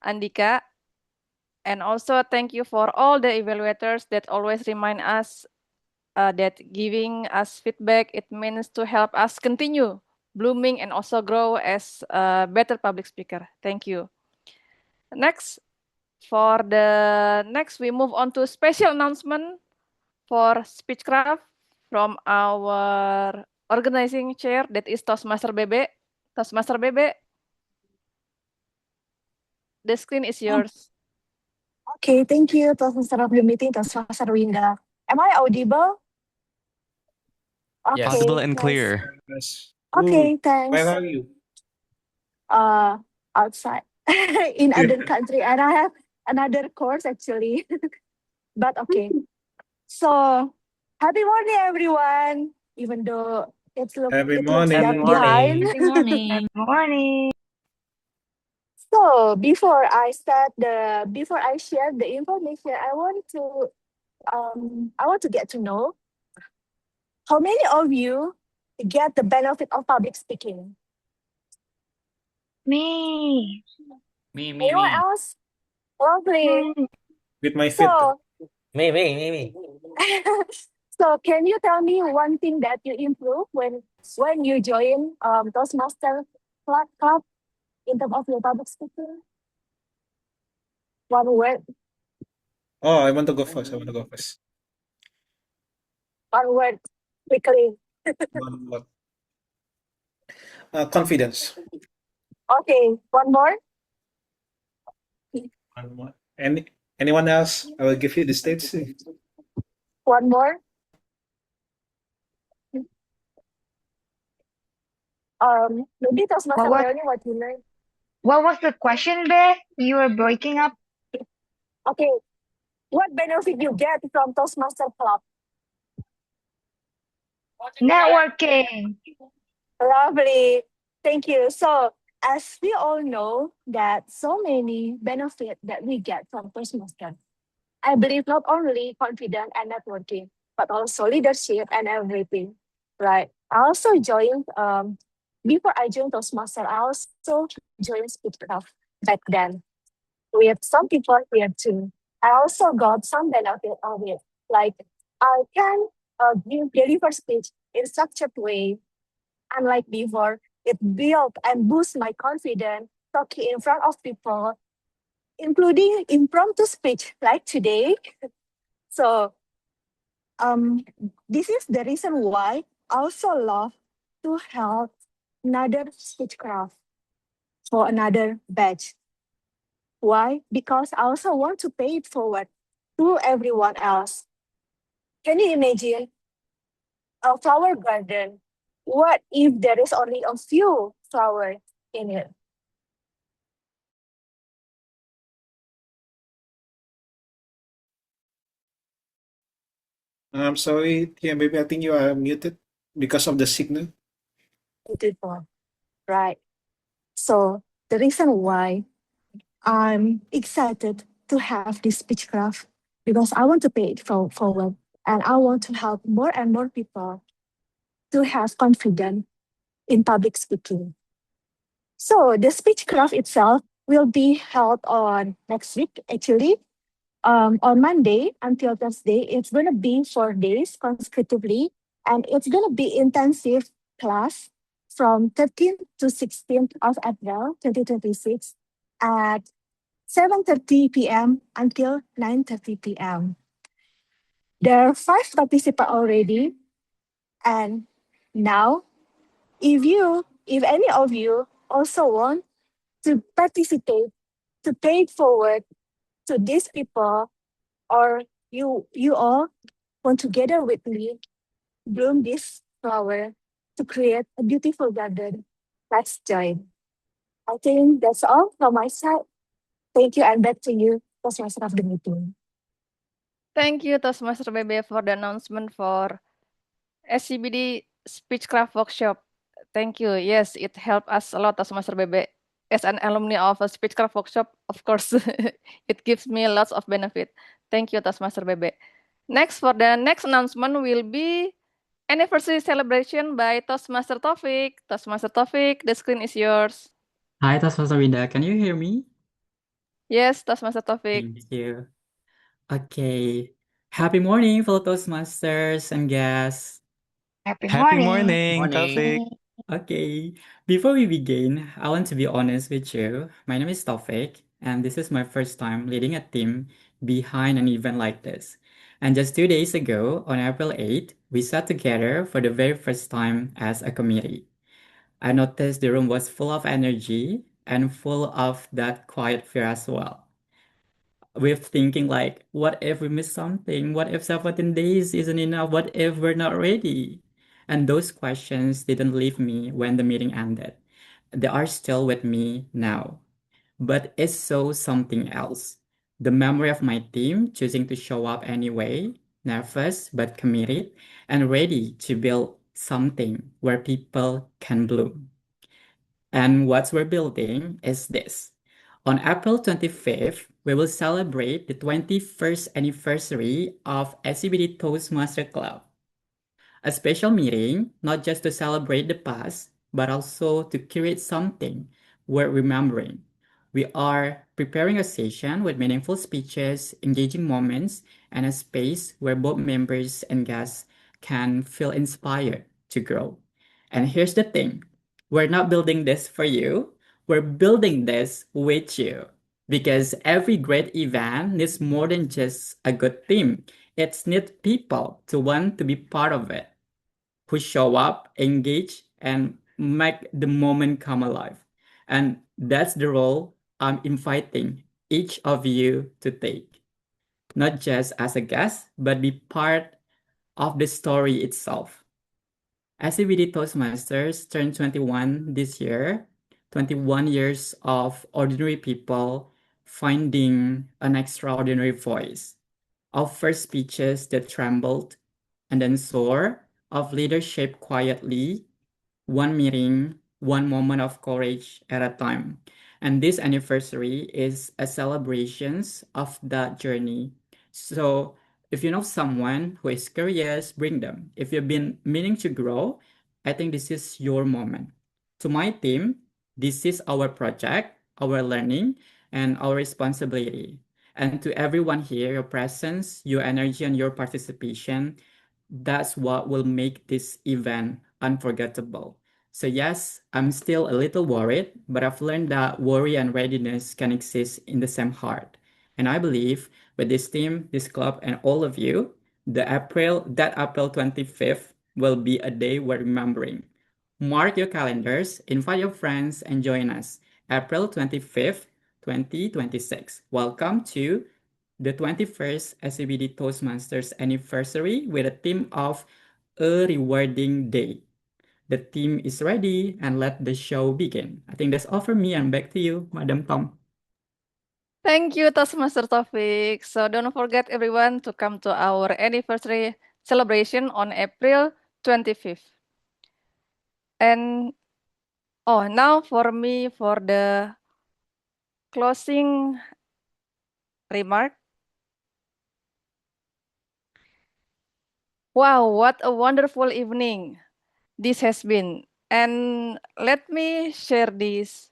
Andika. And also thank you for all the evaluators that always remind us that giving us feedback, it means to help us continue blooming and also grow as a better public speaker. Thank you. Next, we move on to special announcement for Speechcraft from our organizing chair, that is Toastmaster Bebe. Toastmaster Bebe, the screen is yours. Okay, thank you, Toastmaster of the meeting, Toastmaster Winda. Am I audible? Yes. Audible and clear. Okay, thanks. Where are you? Outside in other country, and I have another course actually. But okay. So happy morning, everyone. Even though it looks dark behind. Good morning. Good morning. So before I share the information, I want to get to know how many of you get the benefit of public speaking. Me. Anyone else? Lovely. With my feet. So, Me. so can you tell me one thing that you improve when you join Toastmaster Club in terms of your public speaking? One word. Oh, I want to go first. One word, quickly. One word. Confidence. Okay, one more. One more. Anyone else? I will give you the stage. One more. Maybe Toastmaster learning what you learned. What was the question, Bear? You were breaking up. Okay, what benefit you get from Toastmaster Club? Networking. Lovely. Thank you. So, as we all know that so many benefit that we get from Toastmaster, I believe not only confidence and networking, but also leadership and everything, right? I also joined, before I joined Toastmaster, I also joined Speedcraft back then. With some people here too. I also got some benefit of it. Like I can deliver speech in structured way. Unlike before, it built and boost my confidence talking in front of people, including impromptu speech like today. So this is the reason why I also love to help another speechcraft for another batch. Why? Because I also want to pay it forward to everyone else. Can you imagine a flower garden? What if there is only a few flowers in it? I'm sorry, yeah, maybe I think you are muted because of the signal. Beautiful, right? So the reason why I'm excited to have this speechcraft because I want to pay it forward and I want to help more and more people to have confidence in public speaking. So the speechcraft itself will be held on next week, actually. On Monday until Thursday, it's going to be 4 days consecutively, and it's going to be intensive class from 13th to 16th of April 2026 at 7:30 p.m. until 9:30 p.m. There are 5 participants already, and now if any of you also want to participate, to pay it forward to these people, or you all want together with me bloom this flower to create a beautiful garden. Let's join. I think that's all from my side. Thank you, and back to you, Toastmaster of the meeting. Thank you, Toastmaster Bebe, for the announcement for SCBD Speechcraft Workshop. Thank you. Yes, it helped us a lot, Toastmaster Bebe. As an alumni of a Speechcraft Workshop, of course, it gives me lots of benefit. Thank you, Toastmaster Bebe. Next, for the next announcement will be anniversary celebration by Toastmaster Taufik. Toastmaster Taufik, the screen is yours. Hi, Toastmaster Winda. Can you hear me? Yes, Toastmaster Taufik. Thank you. Okay. Happy morning, fellow Toastmasters and guests. Happy Happy morning. morning, Taufik. Okay. Before we begin, I want to be honest with you. My name is Taufik, and this is my first time leading a team behind an event like this. And just 2 days ago, on April 8th, we sat together for the very first time as a committee. I noticed the room was full of energy and full of that quiet fear as well. We're thinking like, what if we miss something? What if 17 days isn't enough? What if we're not ready? And those questions didn't leave me when the meeting ended. They are still with me now. But it's so something else. The memory of my team choosing to show up anyway, nervous but committed, and ready to build something where people can bloom. And what we're building is this. On April 25th, we will celebrate the 21st anniversary of SCBD Toastmaster Club. A special meeting, not just to celebrate the past, but also to create something worth remembering. We are preparing a session with meaningful speeches, engaging moments, and a space where both members and guests can feel inspired to grow. And here's the thing, we're not building this for you, we're building this with you. Because every great event needs more than just a good theme. It needs people to want to be part of it, who show up, engage, and make the moment come alive. And that's the role I'm inviting each of you to take. Not just as a guest, but be part of the story itself. SCBD Toastmasters turned 21 this year, 21 years of ordinary people finding an extraordinary voice, of first speeches that trembled and then soar, of leadership quietly, one meeting, one moment of courage at a time. And this anniversary is a celebration of that journey. So if you know someone who is curious, bring them. If you've been meaning to grow, I think this is your moment. To my team, this is our project, our learning, and our responsibility. And to everyone here, your presence, your energy, and your participation, that's what will make this event unforgettable. So yes, I'm still a little worried, but I've learned that worry and readiness can exist in the same heart. And I believe with this team, this club, and all of you, that April 25th will be a day worth remembering. Mark your calendars, invite your friends, and join us. April 25th, 2026. Welcome to the 21st SCBD Toastmasters anniversary with a theme of a rewarding day. The team is ready and let the show begin. I think that's all for me and back to you, Madam Tom. Thank you, Toastmaster Taufik. So don't forget everyone to come to our anniversary celebration on April 25th. And now for me, for the closing remark. Wow, what a wonderful evening this has been. And let me share this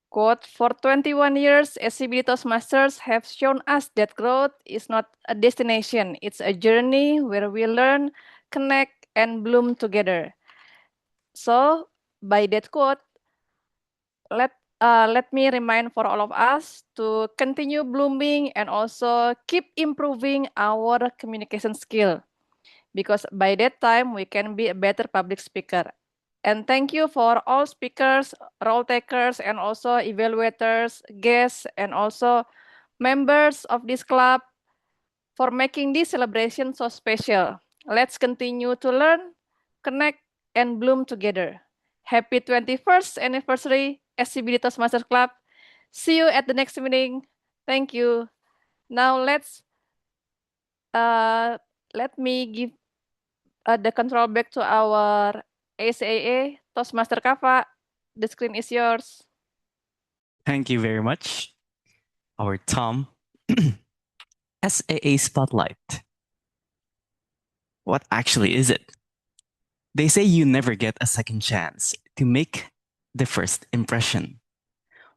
quote. For 21 years, SCBD Toastmasters have shown us that growth is not a destination. It's a journey where we learn, connect, and bloom together. So, by that quote, let me remind for all of us to continue blooming and also keep improving our communication skill, because by that time we can be a better public speaker. And thank you for all speakers, role takers, and also evaluators, guests, and also members of this club for making this celebration so special. Let's continue to learn, connect, and bloom together. Happy 21st anniversary SCBD Toastmasters Club. See you at the next meeting. Thank you. Now let me give the control back to our ACAA, Toastmaster Kava. The screen is yours. Thank you very much, our Tom. SAA Spotlight. What actually is it? They say you never get a second chance to make the first impression.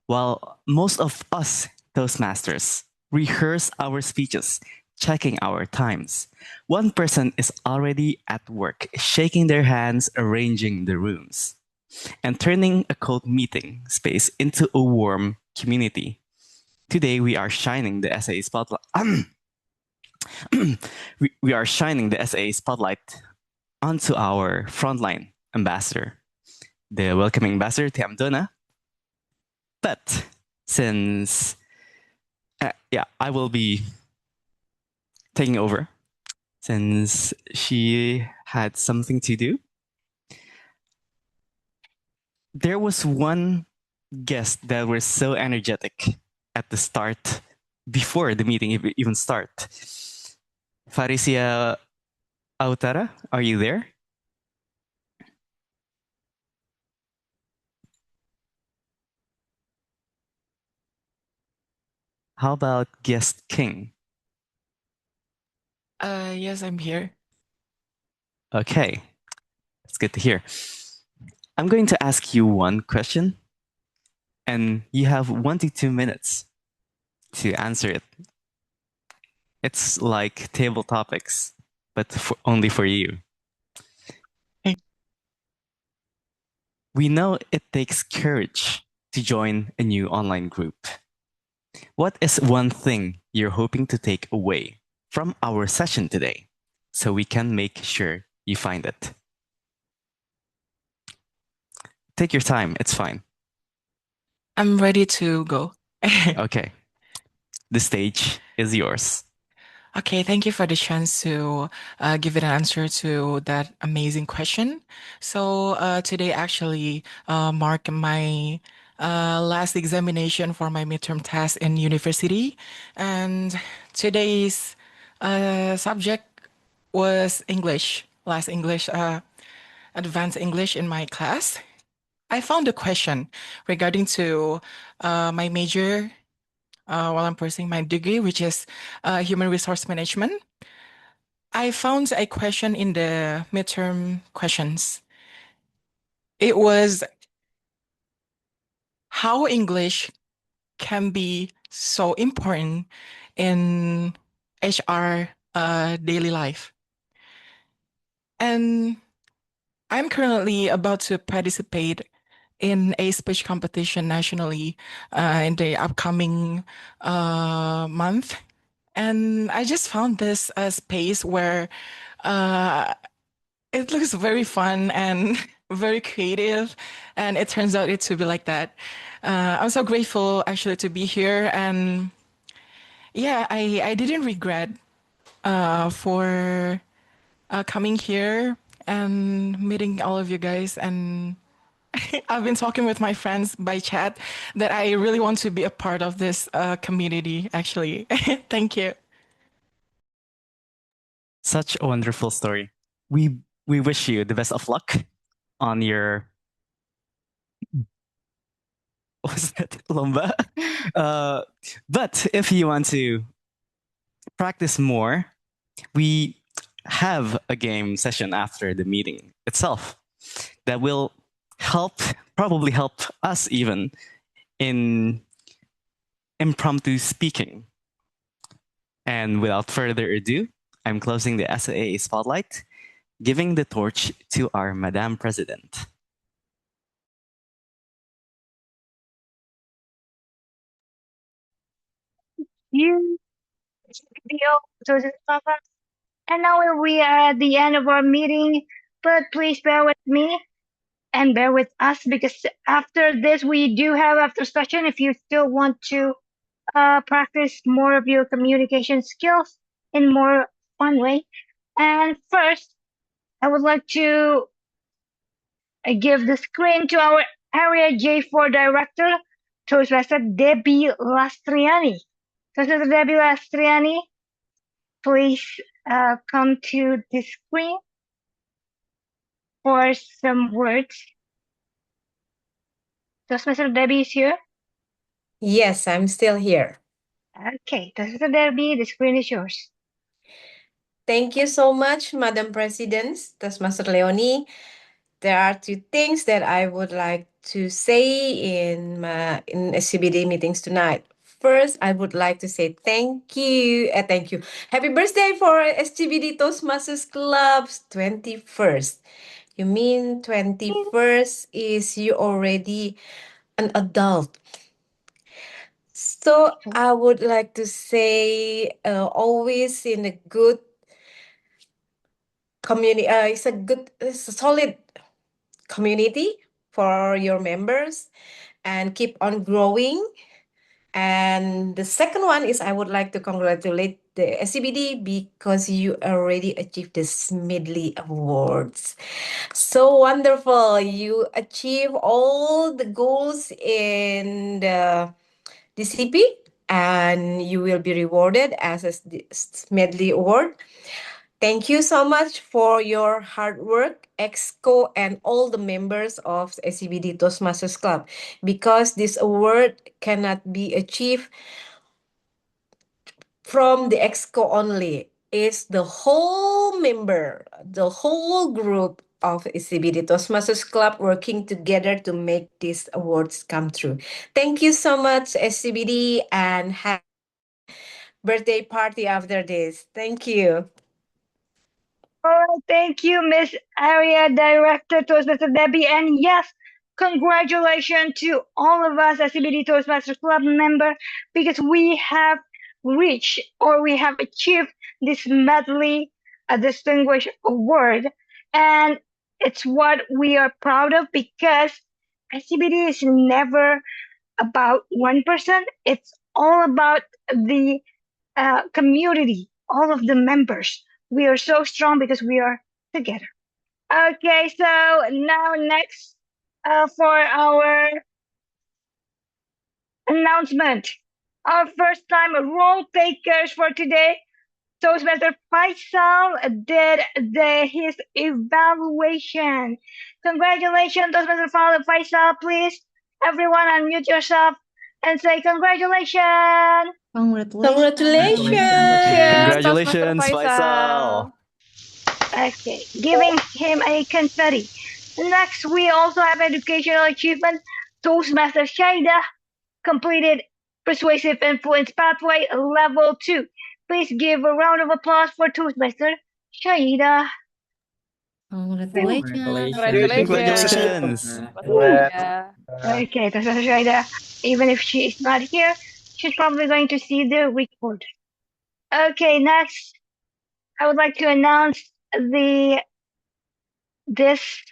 While most of us Toastmasters rehearse our speeches, checking our times, one person is already at work, shaking their hands, arranging the rooms, and turning a cold meeting space into a warm community. Today we are shining the SAA spotlight. we are shining the SAA spotlight onto our frontline ambassador, the welcoming ambassador, Tiam Dona. But since, I will be taking over since she had something to do. There was one guest that was so energetic at the start, before the meeting even start. Faricia Autara, are you there? How about guest King? Yes, I'm here. Okay, that's good to hear. I'm going to ask you one question, and you have 1 to 2 minutes to answer it. It's like table topics, but only for you. We know it takes courage to join a new online group. What is one thing you're hoping to take away from our session today so we can make sure you find it? Take your time, it's fine. I'm ready to go. Okay. The stage is yours. Okay, thank you for the chance to give an answer to that amazing question. So today actually mark my last examination for my midterm test in university, and today's subject was English, last English, advanced English in my class. I found a question regarding to my major while I'm pursuing my degree, which is human resource management. I found a question in the midterm questions. It was how English can be so important in HR daily life. And I'm currently about to participate in a speech competition nationally in the upcoming month. And I just found this space where it looks very fun and very creative. And it turns out it to be like that. I'm so grateful actually to be here. And yeah, I didn't regret for coming here and meeting all of you guys. And I've been talking with my friends by chat that I really want to be a part of this community, actually. Thank you. Such a wonderful story. We wish you the best of luck on your what's that lomba. But if you want to practice more, we have a game session after the meeting itself that will probably help us even in impromptu speaking. And without further ado, I'm closing the SAA spotlight, giving the torch to our Madam President. You, and now we are at the end of our meeting, but please bear with me and bear with us because after this we do have after session if you still want to practice more of your communication skills in more fun way. And first, I would like to give the screen to our Area J4 Director, Toastmaster Debbie Lastriani. Toastmaster Debbie Lastriani, please come to the screen for some words. Toastmaster Debbie is here. Yes, I'm still here. Okay, Toastmaster Debbie, the screen is yours. Thank you so much, Madam President, Toastmaster Leonie. There are two things that I would like to say in SCBD meetings tonight. First, I would like to say thank you. Thank you. Happy birthday for SCBD Toastmasters Club's 21st. You mean 21st is you already an adult. So I would like to say always in a good community, it's a solid community for your members and keep on growing. And the second one is I would like to congratulate the SCBD because you already achieved the Smidley Awards. So wonderful. You achieve all the goals in the DCP and you will be rewarded as a Smedley Award. Thank you so much for your hard work, EXCO, and all the members of SCBD Toastmasters Club, because this award cannot be achieved from the EXCO only. It's the whole member, the whole group of SCBD Toastmasters Club working together to make these awards come true. Thank you so much, SCBD, and have birthday party after this. Thank you. All right, thank you, Miss Area Director Toastmaster Debbie. And yes, congratulations to all of us SCBD Toastmasters Club member because we have reached or we have achieved this medley a distinguished award. And it's what we are proud of because SCBD is never about one person. It's all about the community, all of the members. We are so strong because we are together. Okay, so now next for our announcement. Our first time role takers for today, Toastmaster Faisal did his evaluation. Congratulations, Toastmaster Faisal. Please, everyone unmute yourself and say congratulations. Congratulations, Faisal. Okay, giving him a confetti. Next, we also have educational achievement. Toastmaster Shaida completed Persuasive Influence Pathway Level 2. Please give a round of applause for Toastmaster Shaida. Congratulations. Yeah. Okay, Toastmaster Shaida, even if she is not here, she's probably going to see the record. Okay, next, I would like to announce this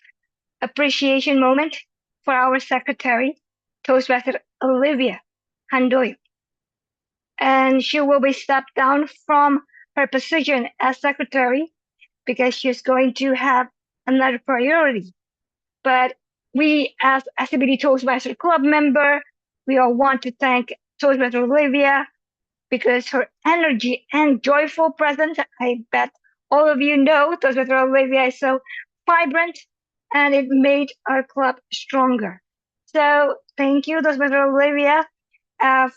appreciation moment for our secretary, Toastmaster Olivia Handoyo. And she will be stepped down from her position as secretary because she's going to have another priority. But we, as SCBD Toastmaster Club member, we all want to thank Toastmaster Olivia because her energy and joyful presence, I bet all of you know Toastmaster Olivia is so vibrant and it made our club stronger. So thank you, Toastmaster Olivia,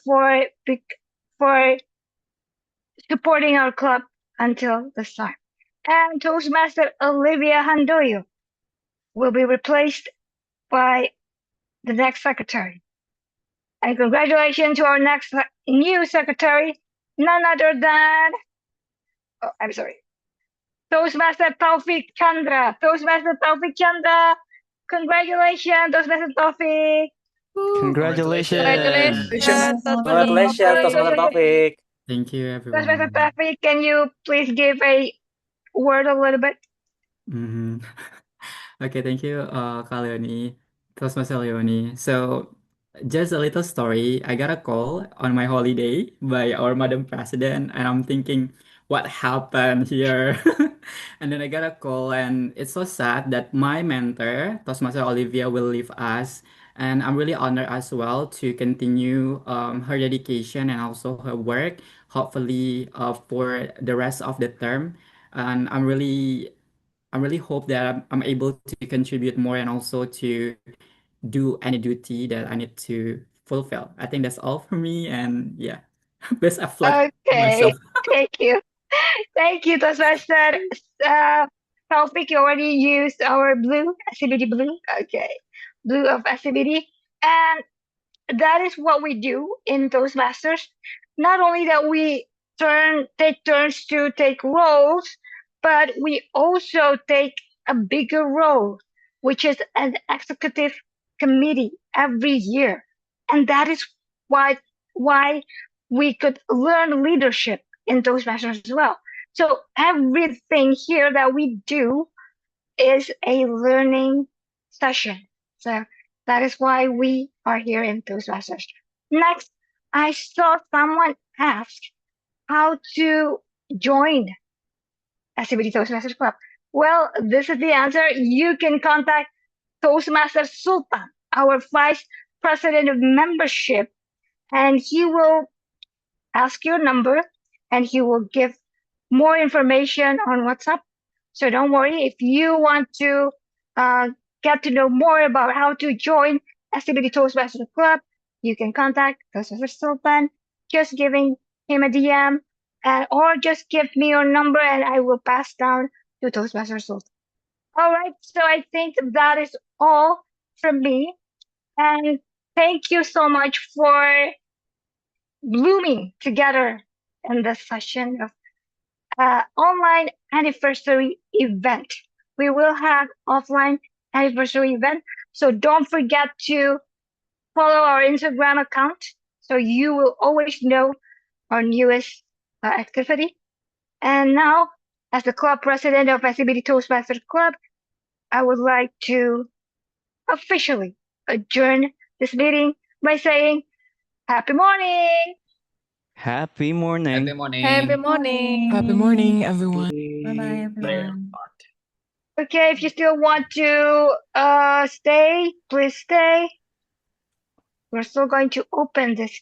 for supporting our club until this time. And Toastmaster Olivia Handoyo will be replaced by the next secretary. And congratulations to our next new secretary, none other than, Toastmaster Taufik Chandra. Toastmaster Taufik Chandra. Congratulations, Toastmaster Taufik. Congratulations. Toastmaster Taufik. Thank you, Toastmaster everyone. Taufik, can you please give a word a little bit? Okay, thank you, Kak Leonie, Toastmaster Leonie. So, just a little story. I got a call on my holiday by our Madam President, and I'm thinking, what happened here? And then I got a call, and it's so sad that my mentor, Toastmaster Olivia, will leave us. And I'm really honored as well to continue her dedication and also her work, hopefully for the rest of the term. And I really hope that I'm able to contribute more and also to do any duty that I need to fulfill. I think that's all for me. And yeah, best of luck to myself. Okay, thank you. Thank you, Toastmaster. Taufik, you already used our blue, SCBD blue. Okay, blue of SCBD. And that is what we do in Toastmasters. Not only that we take turns to take roles, but we also take a bigger role, which is an executive committee every year. And that is why we could learn leadership in Toastmasters as well. So everything here that we do is a learning session. So that is why we are here in Toastmasters. Next, I saw someone ask how to join SCBD Toastmasters Club. Well, this is the answer. You can contact Toastmaster Sultan, our Vice President of Membership, and he will ask your number and he will give more information on WhatsApp. So don't worry, if you want to get to know more about how to join SCBD Toastmasters Club, you can contact Toastmaster Sultan, just giving him a DM, or just give me your number and I will pass down to Toastmaster Sultan. All right, so I think that is all from me. And thank you so much for blooming together in this session of online anniversary event. We will have offline anniversary event, so don't forget to follow our Instagram account so you will always know our newest activity. And now, as the club president of SCBD Toastmasters Club, I would like to officially adjourn this meeting by saying happy morning. Happy morning. Happy morning. Happy morning. Happy morning, everyone. Bye-bye, everyone. Okay, if you still want to stay, please stay. we're still going to open this